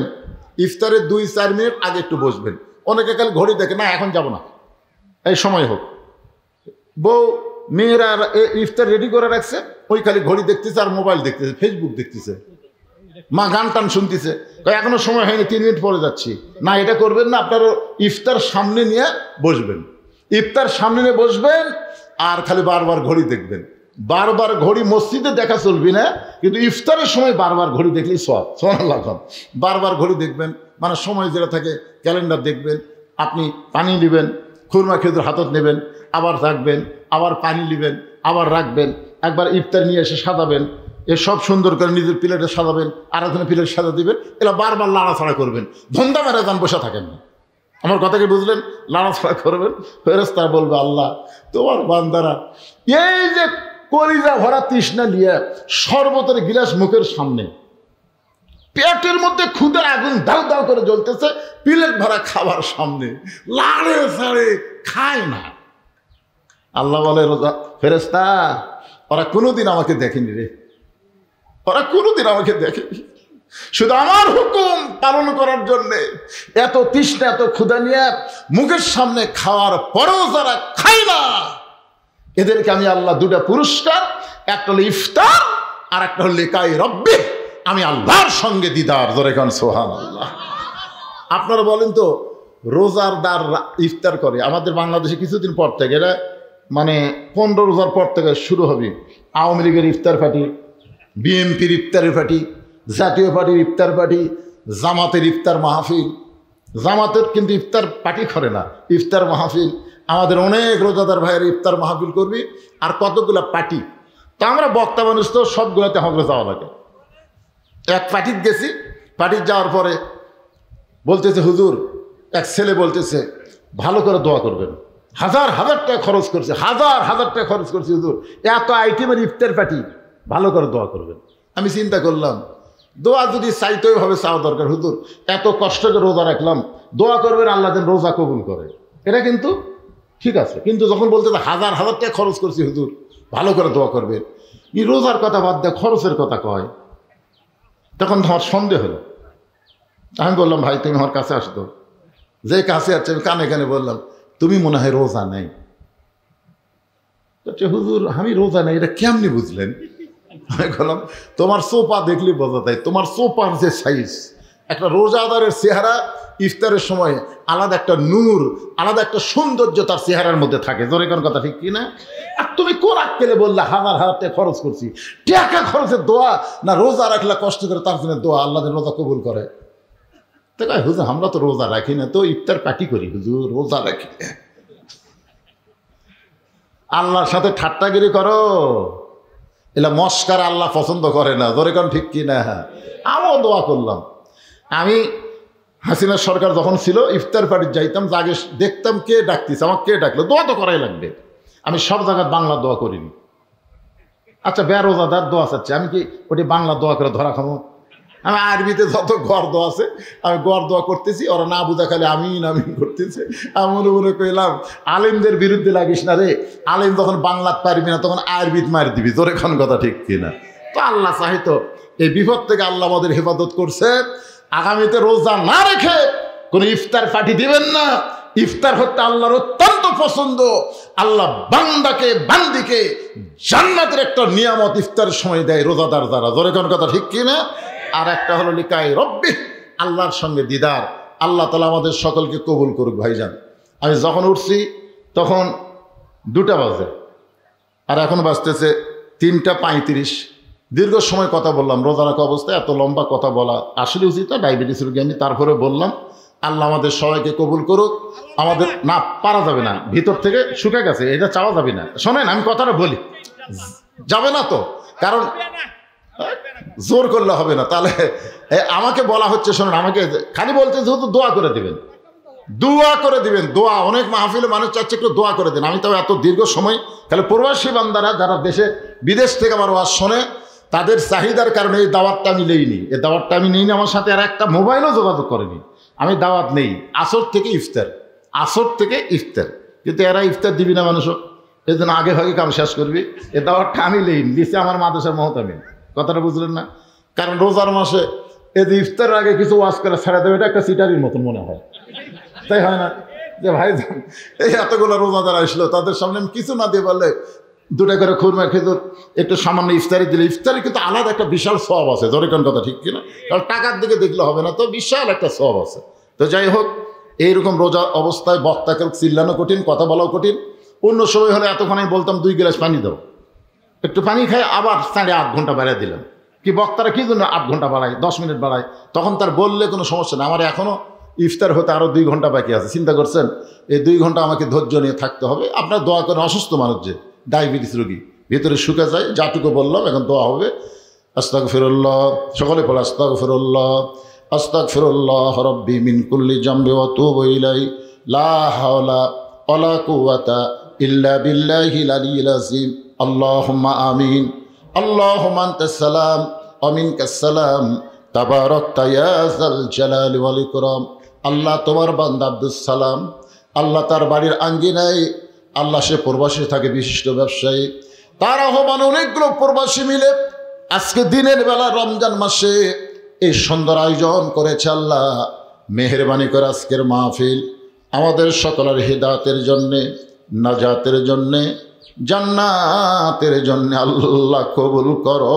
ইফতারের 2-4 মিনিট আগে একটু বসবেন। অনেকে কাল ঘড়ি দেখে না এখন যাব না, এই সময় হোক। বউ মেয়েরা ইফতার রেডি করে রাখছে, ওই খালি ঘড়ি দেখতেছে আর মোবাইল দেখতেছে, ফেসবুক দেখতেছে, মা গান টান শুনতেছে, এখনো সময় হয়নি, 3 মিনিট পরে যাচ্ছি। না, এটা করবেন না, আপনারা ইফতার সামনে নিয়ে বসবেন, ইফতার সামনে নিয়ে বসবেন আর খালি বারবার ঘড়ি দেখবেন। বারবার ঘড়ি মসজিদে দেখা চলবি না, কিন্তু ইফতারের সময় বারবার ঘড়ি দেখলেই সব সুবহানাল্লাহ। বারবার ঘড়ি দেখবেন মানে সময় যেটা থাকে, ক্যালেন্ডার দেখবেন, আপনি পানি নেবেন, খুরমা খেজুর হাতত নেবেন, আবার রাখবেন, আবার পানি নেবেন, আবার রাখবেন, একবার ইফতার নিয়ে এসে সাজাবেন, সব সুন্দর করে নিজের প্লেটে সাজাবেন, আর একজনের প্লেট সাজা দিবেন, এরা বারবার লাড়াছাড়া করবেন, ধন্দা মেরে যান, বসে থাকেন না। আমার কথা কি বুঝলেন? লাড়াছাড়া করবেন। ফেরেশতা বলবে আল্লাহ তোমার বান্দারা এই যে কলিজা ভরা তৃষ্ণা নিয়ে শরবতের গিলাস মুখের সামনে, পেটের মধ্যে ক্ষুধার আগুন দাউ দাউ করে জ্বলতেছে, প্লেট ভরা খাবার সামনে, লাড়ে ছাড়ে খায় না। আল্লাহ বলে রোজা ফেরেশতা ওরা কোনোদিন আমাকে দেখেনি রে, ওরা কোনোদিন আমাকে দেখেনি, শুধু আমার হুকুম পালন করার জন্যে এত তৃষ্ণা এত ক্ষুধা নিয়ে মুখের সামনে খাওয়ার পরেও যারা খায় না, এদেরকে আমি আল্লাহ 2টা পুরস্কার, একটা হলো ইফতার আর একটা হলো লিকাই রব্বি, আমি আল্লাহর সঙ্গে দিদার। জোরে কান সুবহানাল্লাহ। আপনারা বলেন তো, রোজাদার ইফতার করে আমাদের বাংলাদেশে কিছুদিন পর থেকে, এটা মানে 15 রোজার পর থেকে শুরু হবে আওয়ামী লীগের ইফতার পার্টি, বিএনপির ইফতারের পার্টি, জাতীয় পার্টির ইফতার পার্টি, জামাতের ইফতার মাহফিল। জামাতের কিন্তু ইফতার পার্টি করে না, ইফতার মাহফিল। আমাদের অনেক রোজাদার ভাইয়ের ইফতার মাহফিল করবি, আর কতগুলো পার্টি তা আমরা বক্তা মানুষ তো সবগুলোতে আমাকে যাওয়া লাগে। এক পার্টিতে গেছি, পার্টিতে যাওয়ার পরে বলতেছে হুজুর, এক ছেলে বলতেছে ভালো করে দোয়া করবেন, হাজার হাজার টাকা খরচ করছে, হাজার হাজার টাকা খরচ করছে হুজুর, এত আইটেমের ইফতার পার্টি, ভালো করে দোয়া করবেন। আমি চিন্তা করলাম দোয়া যদি চাইতে ভাবে চাওয়া দরকার, হুজুর এত কষ্ট করে রোজা রাখলাম, দোয়া করবেন আল্লাহ যেন রোজা কবুল করে, এটা কিন্তু ঠিক আছে। কিন্তু যখন বলতে হাজার হাজার টাকা খরচ করছি হুজুর, ভালো করে দোয়া করবেন, এই রোজার কথা বাদ দেয় খরচের কথা কয়, তখন তোমার সন্দেহ হলো। আমি বললাম ভাই তুমি আমার কাছে আসতো, যে কাছে আসছে আমি কানে কানে বললাম তুমি মনে হয় রোজা নেই। হুজুর আমি রোজা নেই, এটা কেমনি বুঝলেন? আমি বললাম তোমার সোপা দেখলে বোঝা যায়, তোমার সোপার যে সাইজ, একটা রোজাদারের চেহারা ইফতারের সময় আলাদা একটা নূর, আলাদা একটা সৌন্দর্য তার চেহারার মধ্যে থাকে। জোরে কোন কথা ঠিক কিনা? আর তুমি কোন আক্কেলে বললে হাজার হাজার টাকা খরচ করছি, টাকা খরচের দোয়া না রোজা রাখলে কষ্ট করে তার জন্য দোয়া, আল্লাহ রোজা কবুল করে। তো কয় হুজুর আমরা তো রোজা রাখি না, তো ইফতার পার্টি করি হুজুর, রোজা রাখি। আল্লাহর সাথে ঠাট্টাগিরি করো, এলা মস্কার আল্লাহ পছন্দ করে না। জোরে কোন ঠিক কিনা? আমিও দোয়া করলাম। আমি হাসিনা সরকার যখন ছিল ইফতার পার্টির যাইতাম, আগে দেখতাম কে ডাকতেছে, আমার কে ডাকলো, দোয়া তো করাই লাগবে। আমি সব জায়গায় বাংলা দোয়া করিনি। আচ্ছা বেরোজাদার দোয়া চাচ্ছে, আমি কি ওটি বাংলা দোয়া করে ধরা খাবো? আমি আরবিতে যত গড় দোয়া আছে আমি গড় দোয়া করতেছি, ওরা না বুঝা খালি আমিন আমিন করতেছে। আমি মনে মনে কইলাম আলেমদের বিরুদ্ধে লাগিস না রে, আলেম যখন বাংলা পারবি না তখন আরবিত মার দিবি। জোরে খান কথা ঠিক কিনা? তো আল্লাহ চাহিত এই বিপদ থেকে আল্লাহ আমাদের হেফাজত করছে। আগামীতে রোজা না রেখে কোনো ইফতার পার্টি দিবেন না। ইফতার হচ্ছে আল্লাহর অত্যন্ত পছন্দ। আল্লাহ বান্দাকে বান্দিকে জান্নাতের একটা নিয়ামত ইফতারের সময় দেয় রোজাদার যারা। জোরে কোন কথা ঠিক কিনা? আর একটা হলো লিকাই রব্বি, আল্লাহর সঙ্গে দিদার। আল্লাহ তাআলা আমাদের সকলকে কবুল করুক। ভাইজান আমি যখন উঠছি তখন 2টা বাজে, আর এখন বাজতেছে 3:35। দীর্ঘ সময় কথা বললাম রোজা রাখা অবস্থায়, এত লম্বা কথা বলা আসলে উচিত না, ডায়াবেটিস রোগী আমি। তারপরে বললাম আল্লাহ আমাদের সবাইকে কবুল করুক। আমাদের না পারা যাবে না, ভিতর থেকে শুকে গেছে, এটা চাওয়া যাবে না। শোনেন আমি কথাটা বলি, যাবে না তো, কারণ জোর করলে হবে না। তাহলে আমাকে বলা হচ্ছে, শোনেন আমাকে খালি বলতে যেহেতু দোয়া করে দিবেন, দোয়া করে দিবেন, দোয়া। অনেক মাহফিলে মানুষ চাচ্ছে একটু দোয়া করে দেন। আমি তো এত দীর্ঘ সময়, তাহলে প্রবাসী বান্দারা যারা দেশে বিদেশ থেকে আমার ওয়াজ শোনে, তাদের চাহিদার কারণে এই দাওয়াতটা আমি নেইনি। এই দাওয়াতটা আমি নেইনি, আমার সাথে আর একটা মোবাইলও যোগাযোগ করেনি। আমি দাওয়াত নেই, আসর থেকে ইফতার, আসর থেকে ইফতার। কিন্তু এরা ইফতার দিবি না মানুষও, এই জন্য আগে ভাগে কাম শেষ করবি। এ দাওয়াতটা আমি নেইনি, দিচ্ছে আমার মাদ্রাসার মহতামিন। কথাটা বুঝলেন না? কারণ রোজার মাসে এই যে ইফতারের আগে কিছু ওয়াজ করে ছেড়ে দেবে, এটা একটা সিটারির মতন মনে হয়, তাই হয় না? যে ভাই এই এতগুলো রোজাদার আসলো, তাদের সামনে আমি কিছু না দিয়ে পারলে 2টা করে খুরমা খেজুর একটু সামান্য ইফতারি দিলে, ইফতারি কিন্তু আলাদা একটা বিশাল সওয়াব আছে। জোরে কোন কথা ঠিক কিনা? কারণ টাকার দিকে দেখলে হবে না, তো বিশাল একটা সওয়াব আছে। তো যাই হোক, এইরকম রোজা অবস্থায় বক্তাকে চিল্লানো কঠিন, কথা বলাও কঠিন। অন্য সময় হলে এতক্ষণ আমি বলতাম 2 গ্লাস পানি দাও, একটু পানি খাই, আবার 8.5 ঘন্টা বাড়িয়ে দিলাম। কি বক্তারা কি জন্য 8 ঘন্টা বাড়ায়, 10 মিনিট বাড়ায়, তখন তার বললে কোনো সমস্যা না। আমার এখনও ইফতার হতে আরও 2 ঘন্টা বাকি আছে। চিন্তা করছেন এই 2 ঘন্টা আমাকে ধৈর্য নিয়ে থাকতে হবে। আপনার দোয়া করেন, অসুস্থ মানুষ যে ডায়াবেটিস রোগী ভিতরে শুকে যায়, যাটুকু বললাম এখন দোয়া হবে। আস্তাগফিরুল্লাহ, সকলে বলে আস্তাগফিরুল্লাহ, আস্তাগফিরুল্লাহ রব্বি মিন কুল্লি জামবি ওয়া তুবু ইলাইহি লা হাওলা ওয়ালা কুওয়াতা ইল্লা বিল্লাহিল আলিয়্যিল আযীম। আল্লাহুম্মা আমিন। আল্লাহুম্মা আনতাস সালাম ওয়া মিনকাস সালাম তাবারাকতা ইয়া যাল জালালি ওয়াল ইকরাম। আল্লাহ তোমার বান্দা আব্দুস সালাম, আল্লাহ তার বাড়ির আঙ্গিনায়, আল্লাহ সে প্রবাসী থাকে, বিশিষ্ট ব্যবসায়ী, তার আহ্বান অনেকগুলো প্রবাসী মিলে আজকে দিনের বেলা রমজান মাসে এই সুন্দর আয়োজন করেছে। আল্লাহ মেহেরবানি করে আজকের মাহফিল আমাদের সকলের হিদায়াতের জন্যে, নাজাতের জন্যে, জান্নাতের জন্যে আল্লাহ কবুল করো।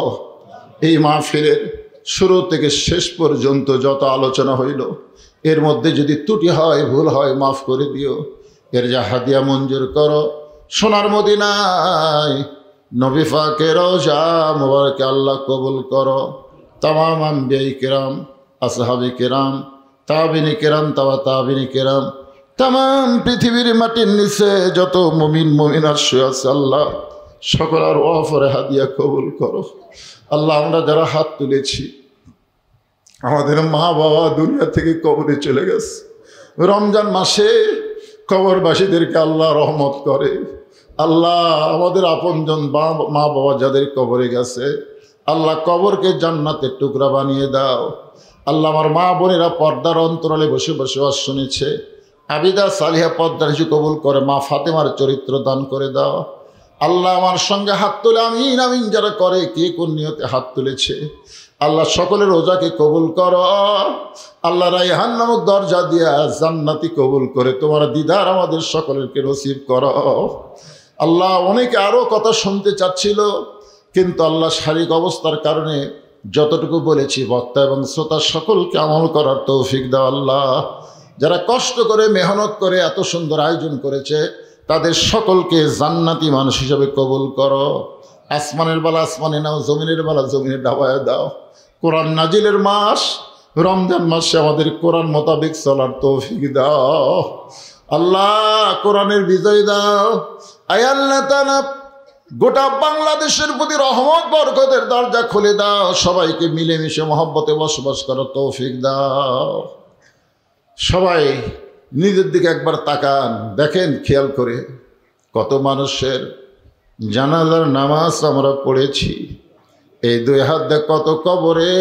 এই মাহফিলের শুরু থেকে শেষ পর্যন্ত যত আলোচনা হইল, এর মধ্যে যদি ত্রুটি হয়, ভুল হয়, মাফ করে দিও। এর যা হাদিয়া মঞ্জুর করো। সোনার মদিনায় নবী পাকের রওজা মুবারকে আল্লাহ কবুল করো। তামাম আম্বিয়ায়ে কেরাম, আসহাবে কেরাম, তাবিনী কেরাম, তাবিনী কেরাম, তামাম পৃথিবীর মাটির নিচে যত মুমিন মুমিনাত শুয়ে আছে, আল্লাহ সকল আর ওয়াফরে হাদিয়া কবুল করো। আল্লাহ আমরা যারা হাত তুলেছি, আমাদের মা বাবা দুনিয়া থেকে কবরে চলে গেছে, রমজান মাসে কবরবাসীদেরকে আল্লাহ রহমত করে। আল্লাহ আমাদের আপনজন মা বাবা যাদের কবরে গেছে, আল্লাহ কবরকে জান্নাতের টুকরা বানিয়ে দাও। আল্লাহ আমার মা বোনেরা পর্দার অন্তরালে বসে বসে ওয়াজ শুনেছে, আবিদা সালিহা পর্দার হিসেবে কবুল করে মা ফাতেমার চরিত্র দান করে দাও। আল্লাহ আমার সঙ্গে হাত তুলে আমিন আমিন যারা করে, কে কোন নিয়তে হাত তুলেছে, আল্লাহ সকলের রোজাকে কবুল করো। আল্লাহ রায়হান নামক দরজা দিয়া জান্নাতি কবুল করে তোমার দিদার আমাদের সকলেরকে নসিব করো। আল্লাহ অনেকে আরও কথা শুনতে চাচ্ছিল, কিন্তু আল্লাহ শারীরিক অবস্থার কারণে যতটুকু বলেছি বক্তা এবং শ্রোতা সকলকে আমল করার তৌফিক দাও। আল্লাহ যারা কষ্ট করে মেহনত করে এত সুন্দর আয়োজন করেছে, তাদের সকলকে জান্নাতি মানুষ হিসাবে কবুল করো। আসমানের বেলা আসমানে নাও, জমিনের বেলা জমিনে ডাবায় দাও। কোরআন নাজিলের মাস রমজান মাসে আমাদের কোরআন মোতাবেক চলার তৌফিক দাও। আল্লাহ কোরআনের বিজয় দাও। আয় আল্লাহ তাআলা গোটা বাংলাদেশের প্রতি রহমত বরকতের দরজা খুলে দাও। সবাইকে মিলেমিশে মহব্বতে বসবাস করার তৌফিক দাও। সবাই নিজের দিকে একবার তাকান, দেখেন খেয়াল করে কত মানুষের জানাজার নামাজ আমরা পড়েছি। এই দুই হাত দেখ কত কবরে